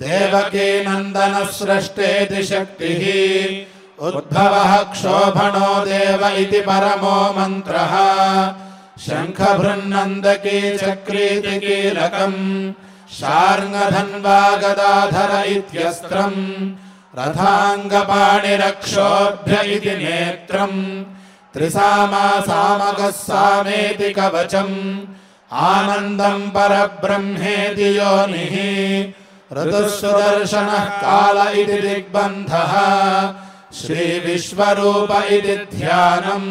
దేవకీ నందన స్రష్టేతి శక్తిః ఉద్భవః క్షోభణో దేవ ఇతి పరమో మంత్రః శంఖభృన్నందకీ చక్రీతి కీలకం శార్ంగధన్వా గదాధర ఇత్యస్త్రం రథాంగపాణిరక్షోభ్య ఇతి నేత్రం త్రిసామా సామగः సామేతి కవచం ఆనందం పరబ్రహ్మేతి యోనిః ఋతుసుదర్శనః కాల ఇతి దిగ్బంధః శ్రీ విశ్వరూప ఇతి ధ్యానం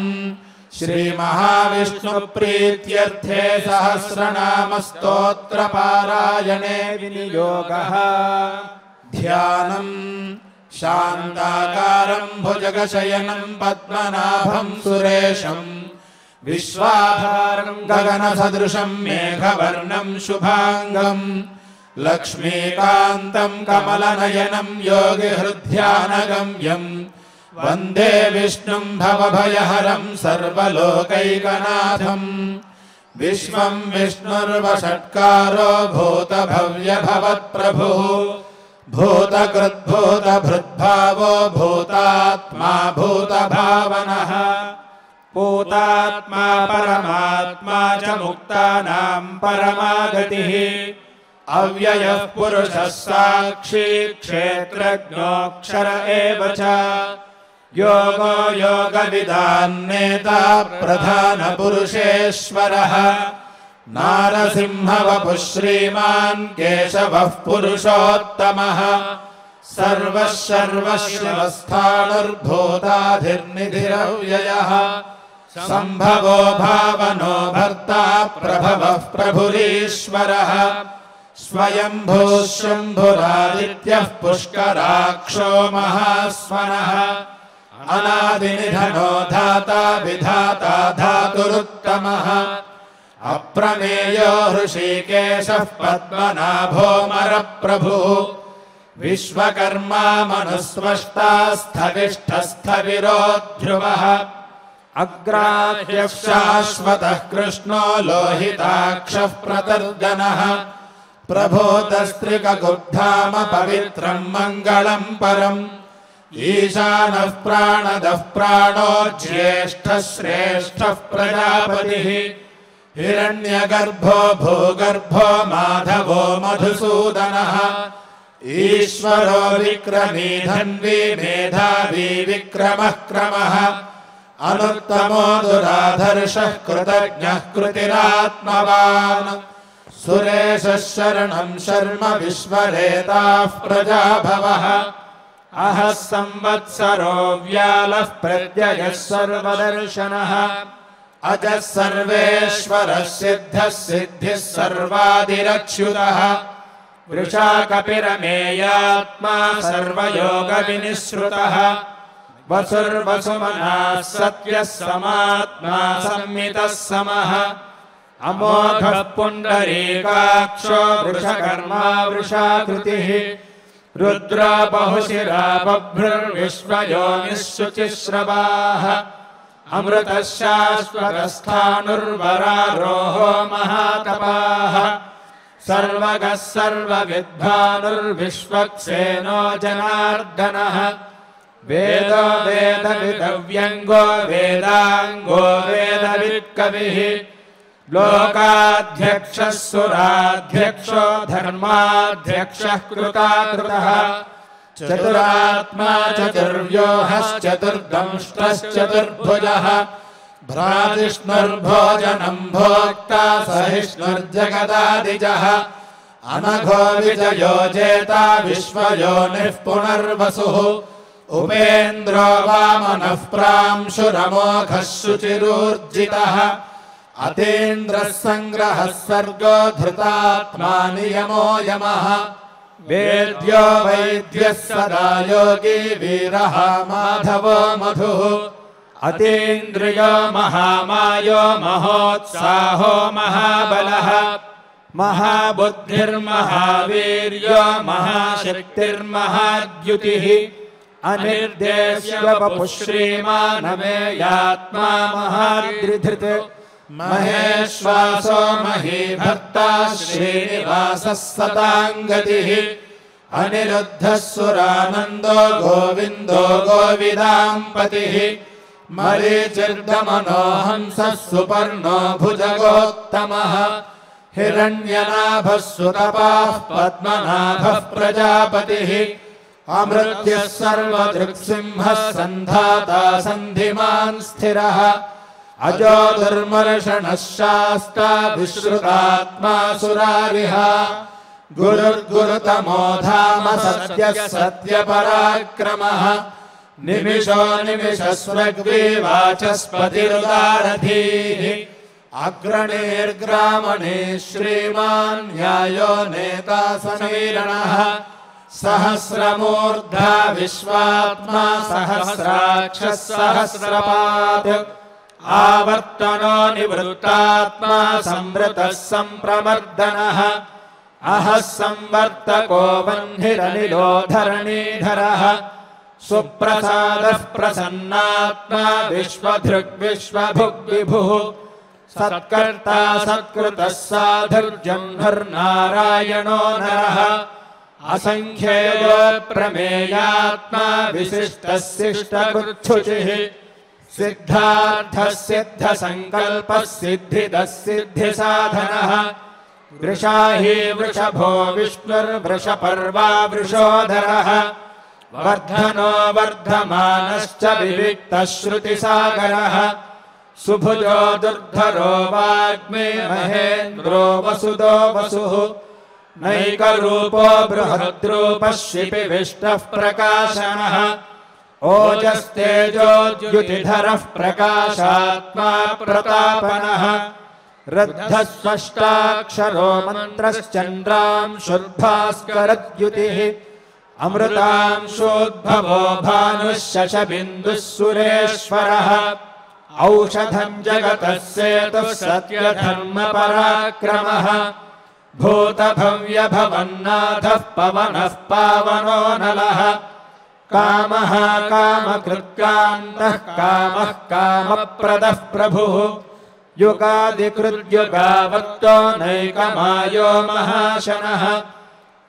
श्रीमहाविष्णुप्रीत्यर्थे सहस्रनामस्तोत्रपारायणे विनियोगः ध्यानम् शान्ताकारं भुजगशयनं पद्मनाभं सुरेशम् विश्वाधारं गगनसदृशं मेघवर्णं शुभांगं लक्ष्मीकान्तं कमलनयनं योगिहृद्ध्यानगम्यं वन्दे विष्णुं भवभयहरं सर्वलोकैकनाथं विश्वं विष्णुर्वषट्कारो भूतभव्यभवत्प्रभुः भूतकृद्भूतभृद्भावो भूतात्मा भूतभावनः भूतात्मा परमात्मा च मुक्तानां परमागतिः अव्ययः पुरुषः साक्षी क्षेत्रज्ञोऽक्षर एव च योगो योगविदान्नेता प्रधानपुरुषेश्वरः नारसिंहवपुः श्रीमान् केशवः पुरुषोत्तमः सर्वः सर्वशिवस्थाणुर्भूताधिर्निधिरव्ययः सम्भवो भावनो भर्ता प्रभवः प्रभुरीश्वरः स्वयंभूः शम्भुरादित्यः पुष्कराक्षो महास्वनः अनादिनिधनो धाता विधाता धातुरुत्तमः अप्रमेयो हृषीकेशः पद्मनाभो मरप्रभुः विश्वकर्मा मनुस्वष्टा स्थविष्ठस्थविरो ध्रुवः अग्राह्यः शाश्वतः कृष्णो लोहिताक्षः प्रतर्जनः प्रभूतस्त्रिकगुब्धाम पवित्रं मङ्गलं परम् ईशानः प्राणदः प्राणो ज्येष्ठः श्रेष्ठः प्रजापतिः हिरण्यगर्भो भूगर्भो माधवो मधुसूदनः ईश्वरो विक्रमी धन्वी मेधावी विक्रमः क्रमः अनुत्तमो दुराधर्षः कृतज्ञः कृतिरात्मवान् सुरेशः शरणं शर्म विश्वरेताः प्रजाभवः अहः संवत्सरो व्यालः प्रत्ययः सर्वदर्शनः अजः सर्वेश्वरः सिद्धः सिद्धिः सर्वादिरच्युतः वृषाकपिरमेयात्मा सर्वयोगविनिःसृतः वसुर्वसुमनः सत्यः समात्मा संमितः समः अमोघः पुण्डरीकाक्षो वृषकर्मा वृषाकृतिः रुद्रो बहुशिरा बभ्रुर्विश्वयोनिः शुचिश्रवाः अमृतः शाश्वतस्थाणुर्वरारोहो महातपाः सर्वगः सर्वविद्भानुर्विश्वक्सेनो जनार्दनः वेदो वेदविदव्यङ्गो वेदाङ्गो वेदवित्कविः लोकाध्यक्षः सुराध्यक्षो धर्माध्यक्षः कृताकृतः चतुरात्मा चतुर्व्यूहश्चतुर्दंष्ट्रश्चतुर्भुजः भ्राजिष्णुर्भोजनं भोक्ता सहिष्णुर्जगदादिजः अनघो विजयो जेता विश्वयोनिः पुनर्वसुः उपेन्द्रो वामनः प्रांशुरमोघः शुचिरूर्जितः अतीन्द्रः सङ्ग्रहः सर्गो धृतात्मा नियमो यमः वेद्यो वैद्यः सदा योगी वीरः माधवो मधुः अतीन्द्रियो महामायो महोत्साहो महाबलः महाबुद्धिर्महावीर्यो महाशक्तिर्महाद्युतिः अनिर्देश्य वपुः श्रीमानमेयात्मा महाद्रिधृत् महेश्वासो महीभर्ता श्रीनिवासः सताङ्गतिः अनिरुद्धः सुरानन्दो गोविन्दो गोविदाम्पतिः मरीचिर्दमनो हंसः सुपर्णो भुजगोत्तमः हिरण्यनाभः सुतपाः पद्मनाभः प्रजापतिः अमृत्यः सर्वदृक्सिंहः सन्धाता सन्धिमान् स्थिरः अजो दुर्मर्षणः शास्ता विश्रुतात्मा सुरारिः गुरुर्गुरुतमो धाम सत्यः सत्यपराक्रमः निमिषो निमिषस्वग्वी वाचस्पतिरुदारधीः अग्रणीर्ग्रामणे श्रीमान् न्यायो नेता समीरणः सहस्रमूर्धा विश्वात्मा सहस्राक्षः सहस्रपात् आवर्तनो निवृत्तात्मा संवृतः संप्रमर्दनः अहः संवर्तको वह्निरनिलो धरणीधरः सुप्रसादः प्रसन्नात्मा विश्वभृग्विश्वभुग्विभुः सत्कर्ता सत्कृतः साधुर्जह्नुर्नारायणो नरः असंख्येयो प्रमेयात्मा विशिष्टः शिष्टकृच्छुचिः सिद्धार्थः सिद्धसङ्कल्पः सिद्धिदः सिद्धिसाधनः वृषाही वृषभो विष्णुर्वृषपर्वा वृषोधरः वर्धनो वर्धमानश्च विविक्तः श्रुतिसागरः सुभुजो दुर्धरो वाग्मे महेन्द्रो वसुदो वसुः नैकरूपो बृहद्रूपः शिपिविष्टः प्रकाशनः ओजस्तेजोद्युतिधरः प्रकाशात्मा प्रतापनः रद्धस्वष्टाक्षरो मन्त्रश्चन्द्रांशुर्भास्करद्युतिः अमृतांशोद्भवो भानुः शशबिन्दुः सुरेश्वरः औषधम् जगतः सेतुः सत्यधर्मपराक्रमः भूतभव्यभवन्नाथः पवनः पावनो नलः कामः कामकृत्कान्तः कामः कामप्रदः प्रभुः युगादिकृद्युगावक्तो नैकमायो महाशनः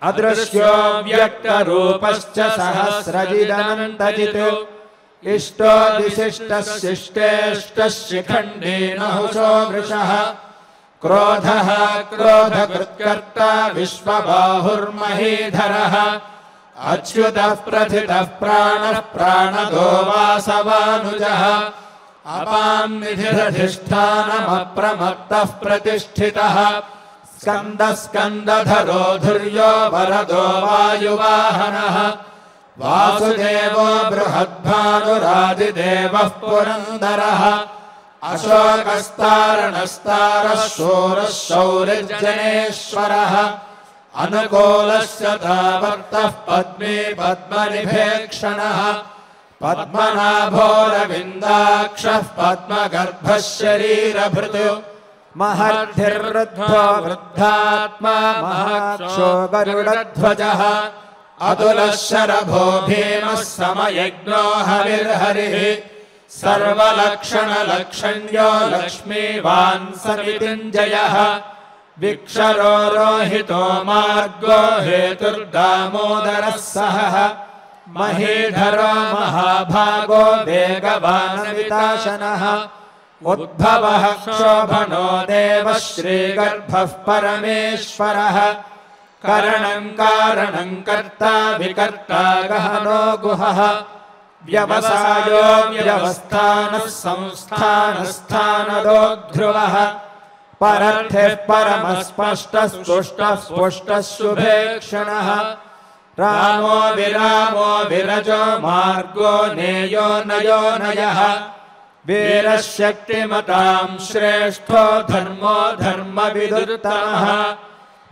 अदृश्यो व्यक्तरूपश्च सहस्रजिदनन्तजित् इष्टो विशिष्टः शिष्टेष्टः शिखण्डी नहुषो वृषः क्रोधः क्रोधकृत्कर्ता विश्वबाहुर्महीधरः अच्युतः प्रथितः प्राणः प्राणदो वासवानुजः अपान्निधिरधिष्ठानमप्रमत्तः प्रतिष्ठितः स्कन्दः स्कन्दधरो धुर्यो वरदो वायुवाहनः वासुदेवो बृहद्भानुरादिदेवः पुरन्दरः अशोकस्तारणस्तारः शूरः शौरिर्जनेश्वरः अनुकूलस्य तावर्तः पद्मे पद्मनिभेक्षणः पद्मनाभोरविन्दाक्षः पद्मगर्भः शरीरभृत् महर्धिर्वृद्धो वृद्धात्मा महाक्षो गरुडध्वजः अतुलः शरभो भीमः समयज्ञो हविर्हरिः सर्वलक्षणलक्षण्यो लक्ष्मीवान् समितिञ्जयः विक्षरो रोहितो मार्गो हेतुर्दामोदरः सहः महीधरो महाभागो वेगवानविताशनः उद्भवः क्षोभनो देवः श्रीगर्भः परमेश्वरः करणं कारणं कर्ता विकर्ता गहनो गुहः व्यवसायो व्यवस्थानः संस्थानस्थानदो ध्रुवः परर्थिः परमस्पष्टः स्पुष्टः स्पुष्टः शुभेक्षणः रामो विरामो विरजो मार्गो नेयो नयो नयः वीरः शक्तिमतां श्रेष्ठो धर्मो धर्मविदुत्तमः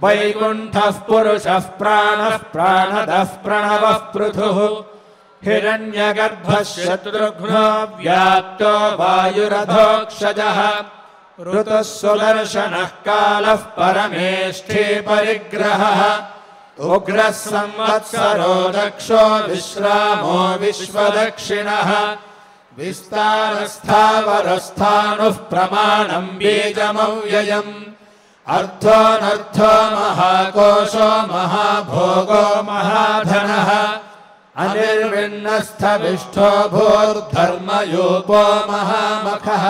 वैकुण्ठः पुरुषः प्राणः प्राणदः प्रणवः पृथुः हिरण्यगर्भः शत्रुघ्नो व्याप्तो वायुरधोक्षजः ऋतुः सुदर्शनः कालः परमेष्ठी परिग्रहः उग्रः संवत्सरो दक्षो विश्रामो विश्वदक्षिणः विस्तारस्थावरस्थाणुः प्रमाणं बीजमव्ययम् अर्थोऽनर्थो महाकोशो महाभोगो महाधनः अनिर्विण्णस्थविष्ठो भूर्धर्मयूपो महामखः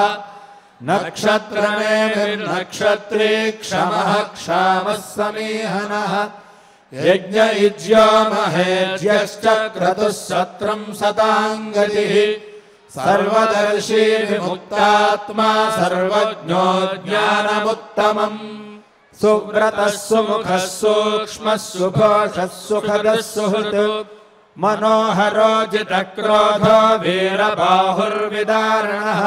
नक्षत्रमे निर्नक्षत्री क्षमः क्षामः समीहनः यज्ञयुज्यो महेज्यश्च क्रतुः सत्रं सताङ्गतिः सर्वदर्शी विमुक्तात्मा सर्वज्ञो ज्ञानमुत्तमम् सुव्रतः सुमुखः सूक्ष्मः सुघोषः सुखदः सुहृत् मनोहरोजितक्रोधो वीरबाहुर्विदारणः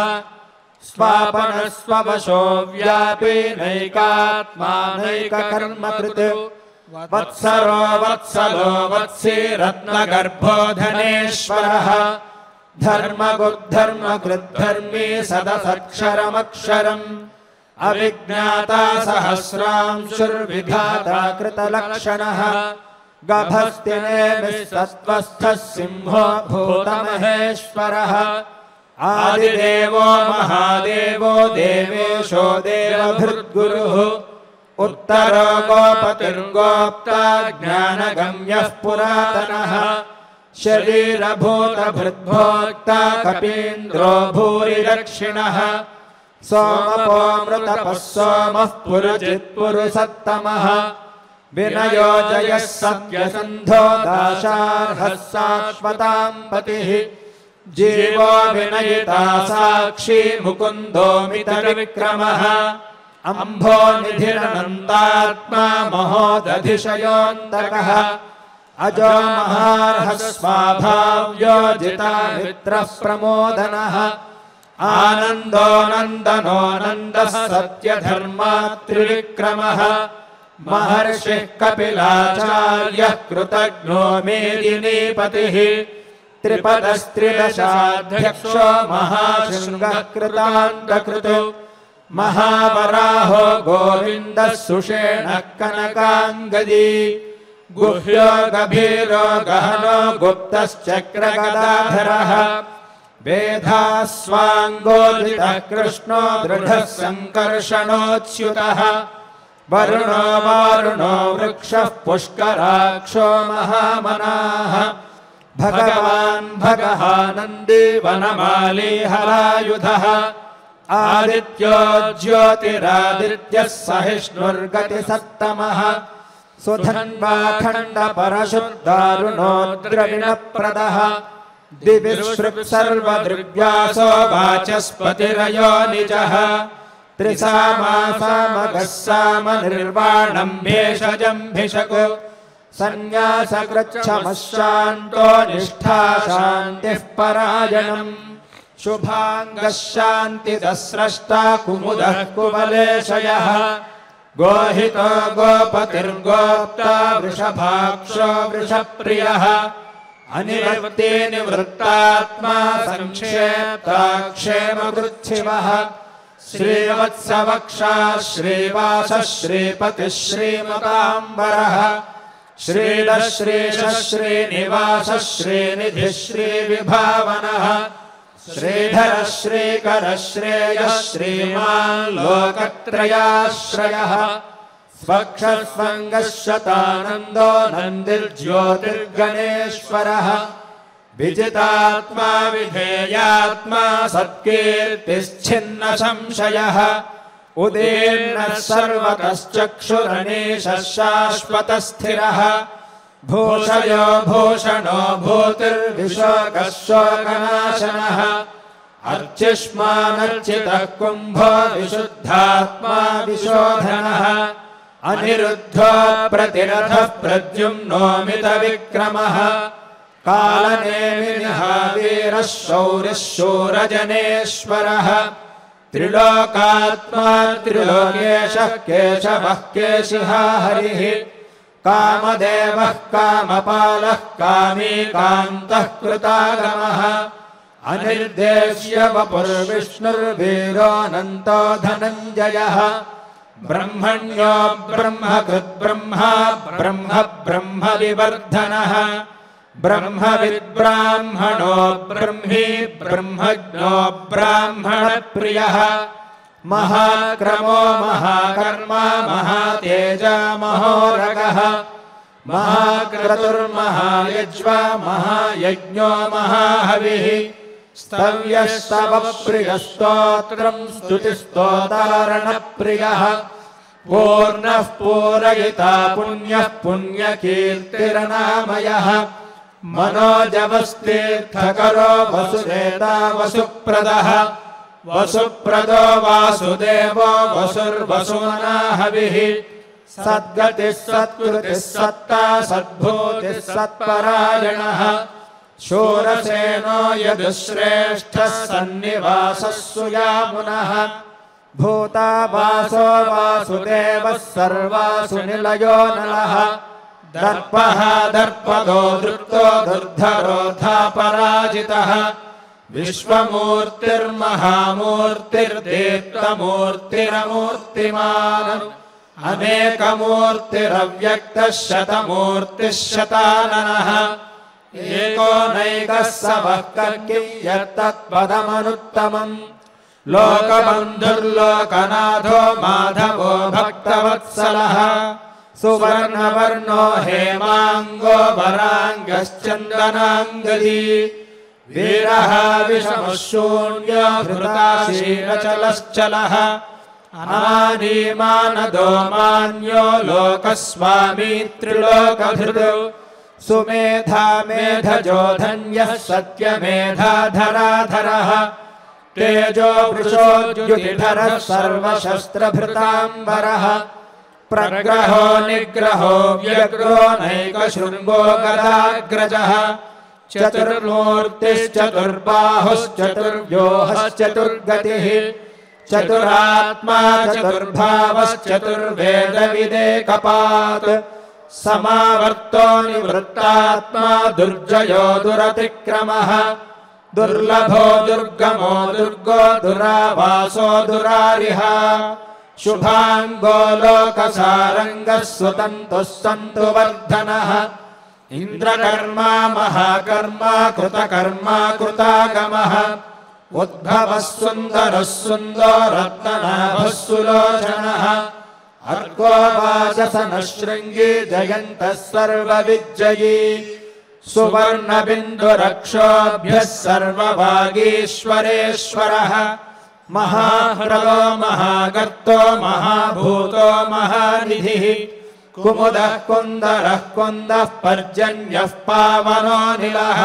स्वापनस्ववशो व्यापी नैकात्मा नैककर्मकृत् वत्सरो वत्सलो वत्सी रत्नगर्भो धनेश्वरः धर्मगुद्धर्मकृद्धर्मी सदसक्षरमक्षरम् अविज्ञाता सहस्रांशुर्विधाता कृतलक्षणः गभस्तिनेमिः सत्त्वस्थः सिंहो भूतमहेश्वरः आदिदेवो महादेवो देवेशो देवभृद्गुरुः उत्तरो गोपतिर्गोप्ता ज्ञानगम्यः पुरातनः शरीरभूतभृद्भोक्ता कपीन्द्रो भूरिदक्षिणः सोमपोऽमृतपः सोमः पुरुजित्पुरुषत्तमः विनयो जयः सत्यसन्धो दाशार्हः शाश्वतां पतिः जीवो विनयिता साक्षी मुकुन्दोमितविक्रमः अम्भो निधिरनन्तात्मा महोदधिशयोऽन्तकः अजो महार्हः स्वाभाव्यो जिता मित्रः प्रमोदनः आनन्दो नन्दनो नन्दः सत्यधर्मात्रिविक्रमः महर्षिः कपिलाचार्यः कृतज्ञो मेदिनीपतिः त्रिपदस्त्रिदशाध्यक्षो महाशृङ्गः कृतान्तकृतु महावराहो गोविन्दः सुषेणः कनकाङ्गदी गुह्यो गभीरो गहनो गुप्तश्चक्रगदाधरः वेधास्वाङ्गोदितः कृष्णो दृढः सङ्कर्षणोच्युतः वरुणो वारुणो वृक्षः पुष्कराक्षो महामनाः भगवान् भगः नन्दी वनमाली हरायुधः आदित्यो ज्योतिरादित्यः सहिष्णुर्गतिसत्तमः सुधन्वाखण्डपरशुद्धारुणो द्रविणप्रदः दिविसृक् सर्वदृग्व्यासो वाचस्पतिरयो निजः त्रिसामासामगः सामनिर्वाणं भेषजम्भिषको सन्न्यासकृच्छमः शान्तो निष्ठा शान्तिः परायणम् शुभाङ्गः शान्तिदः स्रष्टा कुमुदः कुवलेशयः गोहितो गोपतिर्गोप्ता वृषभाक्षो वृषप्रियः अनिवृत्ते निवृत्तात्मा संक्षेप्ता क्षेमकृच्छिवः श्रीवत्सवक्षा श्रीवासः श्रीपतिः श्रीमताम्बरः श्रीधः श्रीशः श्रीनिवासः श्रीनिधिः श्रीविभावनः श्रीधरः श्रीकरः श्रेयः श्रीमान् लोकत्रयाश्रयः स्वक्षस्वङ्गः शतानन्दो नन्दिर्ज्योतिर्गणेश्वरः विजितात्मा विधेयात्मा सत्कीर्तिश्छिन्न संशयः उदीर्णः सर्वतश्चक्षुरनीशः शाश्वतस्थिरः भूषयो भूषणो भूतिर्विशोकः शोकनाशनः अर्चिष्मानर्चितः कुम्भो विशुद्धात्मा विशोधनः अनिरुद्धो प्रतिरथः प्रद्युम्नोमितविक्रमः कालनेमिनिः वीरः शौरिः शूरजनेश्वरः त्रिलोकात्मा त्रिलोकेशः केशवः केशिहा हरिः कामदेवः कामपालः कामी कान्तः कृतागमः अनिर्देश्य वपुर्विष्णुर्वीरोऽनन्तो धनञ्जयः ब्रह्मण्यो ब्रह्मकृद्ब्रह्मा ब्रह्म ब्रह्म विवर्धनः ब्रह्मविद्ब्राह्मणो ब्रह्मी ब्रह्मज्ञो ब्राह्मणप्रियः महाक्रमो महाकर्मा महातेजा महोरगः महाक्रतुर्महायज्वा महायज्ञो महाहविः स्तव्यस्तवप्रियस्तोत्रम् स्तुतिस्तोतारणप्रियः पूर्णः पूरयिता पुण्यः पुण्यकीर्तिरनामयः मनोजवस्तीर्थकरो वसुदेता वसुप्रदः वसुप्रदो वासुदेवो वसुर्वसुमना हविः सद्गतिः सत्कृतिः सत्ता सद्भूतिः सत्परायणः शूरसेनो यदुश्रेष्ठः सन्निवासः सुयामुनः भूतावासो वासुदेवः सर्वासु निलयो नलः दर्पः दर्पदो दृप्तो दुर्धरोऽधापराजितः विश्वमूर्तिर्महामूर्तिर्दीप्तमूर्तिरमूर्तिमान् अनेकमूर्तिरव्यक्तः शतमूर्तिः शताननः एको नैकः सवः कर्किं यत्तत्पदमनुत्तमम् लोकबन्धुर्लोकनाथो माधवो भक्तवत्सलः सुवर्णवर्णो हेमाङ्गो वराङ्गश्चन्दनाङ्गदी वीरः विषमः शून्यो हृताशीलचलश्चलः अनानीमानदो मान्यो लोकस्वामी त्रिलोकधृतौ सुमेधा मेधजो धन्यः सत्यमेधाधराधरः तेजो वृषोद्युतिधरः सर्वशस्त्रभृताम्बरः प्रग्रहो निग्रहो व्यग्रो नैकशृङ्गो गदाग्रजः चतुर्मूर्तिश्चतुर्बाहुश्चतुर्व्यूहश्चतुर्गतिः चतुरात्मा चतुर्वेदविदेकपात् समावर्तो निवृत्तात्मा दुर्जयो दुरतिक्रमः दुर्लभो दुर्गमो दुर्गो दुरावासो दुरारिः शुभाङ्गो लोकसारङ्गः स्वतन्तुः सन्तुवर्धनः इन्द्रकर्मा महाकर्मा कृतकर्मा कृतागमः उद्भवः सुन्दरः सुन्दररत्ननाभः सुलोचनः अर्को वाचसनः शृङ्गी जयन्तः सर्वविजयी सुवर्णबिन्दुरक्षोभ्यः सर्वभागीश्वरेश्वरः महाह्रदो महागर्तो महाभूतो महानिधिः कुमुदः कुन्दरः कुन्दः पर्जन्यः पावनोऽनिलः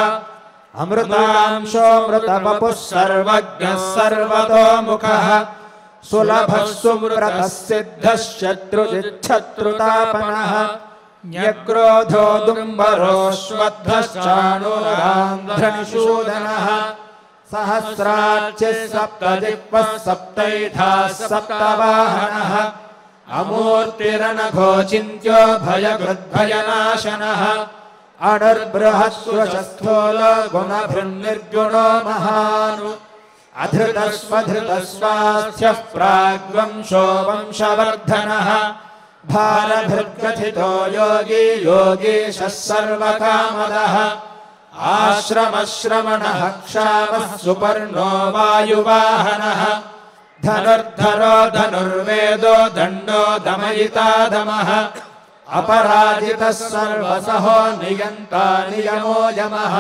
अमृतांशोऽमृतवपुः सर्वज्ञः सर्वतोमुखः सुलभः सुव्रतः सिद्धः शत्रुजिच्छत्रुतापनः न्यक्रोधो दुम्बरोऽश्वत्थश्चाणूरान्ध्रनिषूदनः सहस्रार्चिः सप्तजिह्वः सप्तैधाः सप्तवाहनः अमूर्तिरनघोचिन्त्यो भयकृद्भयनाशनः अणुर्बृहत्स्वशस्थूलो गुणभृन्निर्गुणो महान् अधृतस्वधृतस्वास्थ्यः प्राग्वंशो वंशवर्धनः भारभृद्गथितो योगी योगीशः सर्वकामदः आश्रमश्रमणः क्षामः सुपर्णो वायुवाहनः धनुर्धरो धनुर्वेदो दण्डो दमयिता दमः अपराजितः सर्वसहो नियन्ता नियमो यमः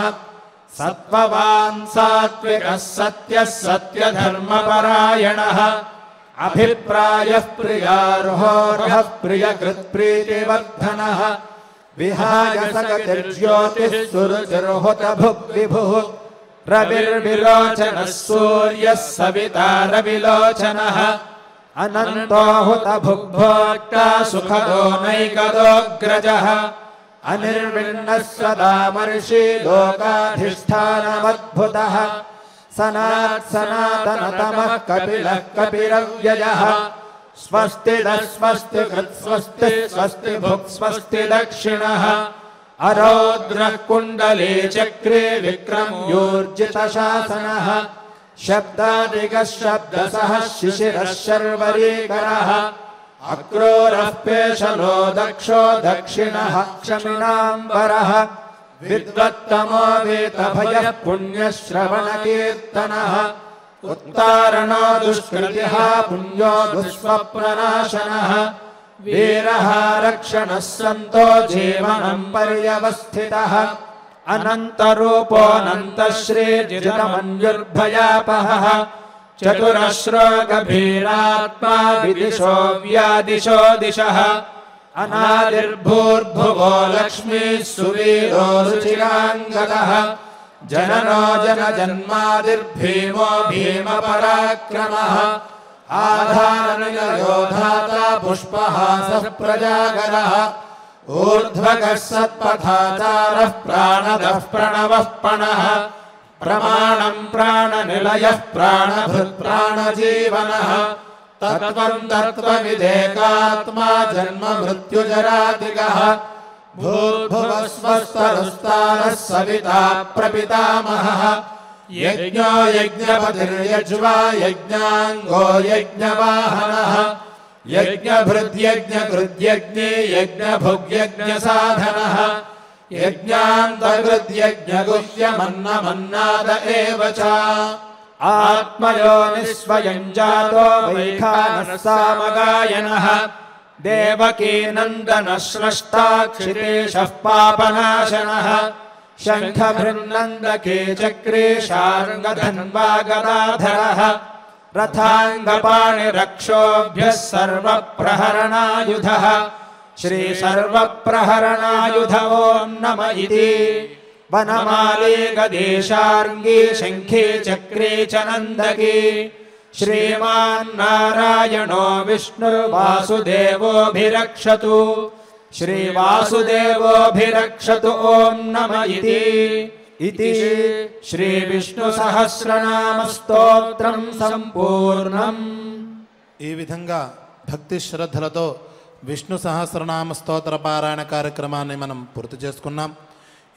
सत्त्ववान् सात्विकः सत्यः सत्यधर्मपरायणः अभिप्रायः प्रियार्होर्हः प्रियकृत्प्रीतिवर्धनः विहाय सकतिर्ज्योतिः सुरुचिर्हुतभुग्विभुः रविर्विलोचनः सूर्यः सविता रविलोचनः अनन्तो हुतभुग्भोक्ता सुखदो नैकदोऽग्रजः अनिर्विण्णः सदा मर्षि लोकाधिष्ठानमद्भुतः सनातनतमः कपिलः कपिरव्ययः स्वस्ति स्वस्ति कृत्स्वस्ति स्वस्ति भुक् स्वस्ति दक्षिणः अरौद्रः कुण्डली चक्रे विक्रम्योर्जितशासनः शब्दादिगः शब्दसः शिशिरः शर्वरीकरः अक्रूरः पेशलो दक्षो दक्षिणः क्षमिणाम्बरः विद्वत्तमो वेतभयः पुण्यश्रवणकीर्तनः उत्तारणो दुष्कृतिः पुण्यो दुष्स्वप्ननाशनः वीरः रक्षणः सन्तो जीवनं पर्यवस्थितः अनन्तरूपोऽनन्तश्रीजितमन्युर्भयापहः चतुरश्रो गभीरात्मा विदिशो व्यादिशो दिशः अनादिर्भूर्भुवो लक्ष्मीः सुवीरो रुचिराङ्गदः जननो जनजन्मादिर्भीमो भीमपराक्रमः आधारनिलयो धाता पुष्पहासः प्रजागरः ऊर्ध्वगः सत्पथाचारः प्राणदः प्रणवः पणः प्रमाणं प्राणनिलयः प्राणभृत् प्राणजीवनः तत्त्वं तत्त्वविदेकात्मा जन्म मृत्युजरादिगः भूर्भुवस्वस्तरुस्तारः सविता प्रपितामहः यज्ञो यज्ञपतिर्यज्वा यज्ञाङ्गो यज्ञवाहनः यज्ञभृद्यज्ञकृद्यज्ञे यज्ञभुग्यज्ञसाधनः यज्ञान्तकृद्यज्ञगुह्यमन्नमन्नाद एव च आत्मयोनिस्वयं जातो वैखानः सामगायनः देवकी नन्दनः स्रष्टाक्षितेशः पापनाशनः शङ्खभृन्नन्दके चक्रे शार्ङ्गधन्वागदाधरः रथाङ्गपाणिरक्षोभ्यः सर्वप्रहरणायुधः श्रीसर्वप्रहरणायुध ॐ नम इति वनमाली गदेशार्ङ्गी शङ्खे चक्रे च नन्दकी श्रीमान्नारायणो विष्णुर्वासुदेवोऽभिरक्षतु श्रीवासुदेवोऽभिरक्षतु ॐ नम इति श्रीविष्णुसहस्रनामस्तोत्रं सम्पूर्णम्। ఈ విధంగా భక్తి శ్రద్ధలతో విష్ణు సహస్రనామ స్తోత్ర పారాయణ కార్యక్రమాన్ని మనం పూర్తి చేసుకున్నాం.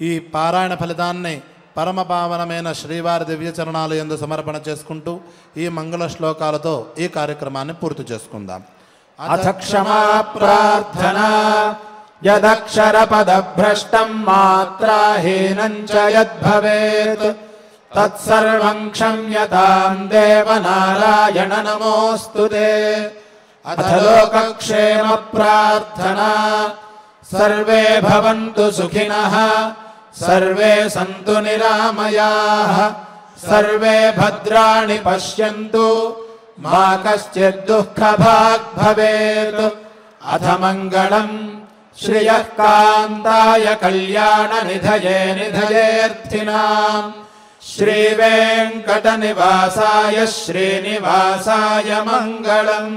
ఈ పారాయణ ఫలితాన్ని పరమ పావనమైన శ్రీవారి దివ్య చరణాలు యందు సమర్పణ చేసుకుంటూ ఈ మంగళ శ్లోకాలతో ఈ కార్యక్రమాన్ని పూర్తి చేసుకుందాం. అథ క్షమా ప్రార్థనా యదక్షరపదభ్రష్టం మాత్రాహీనం చ యద్భవేత్ తత్సర్వం క్షమ్యతాం దేవనారాయణ నమోऽस्तुते అథ లోకక్షేమ ప్రార్థనా సర్వే భవంతు సుఖినః सर्वे सन्तु निरामयाः सर्वे भद्राणि पश्यन्तु मा कश्चित् दुःखभाग् भवेत् अथ मङ्गलम् श्रियः कान्ताय कल्याणनिधये निधयेऽर्थिनाम् श्रीवेङ्कटनिवासाय श्रीनिवासाय मङ्गलम्।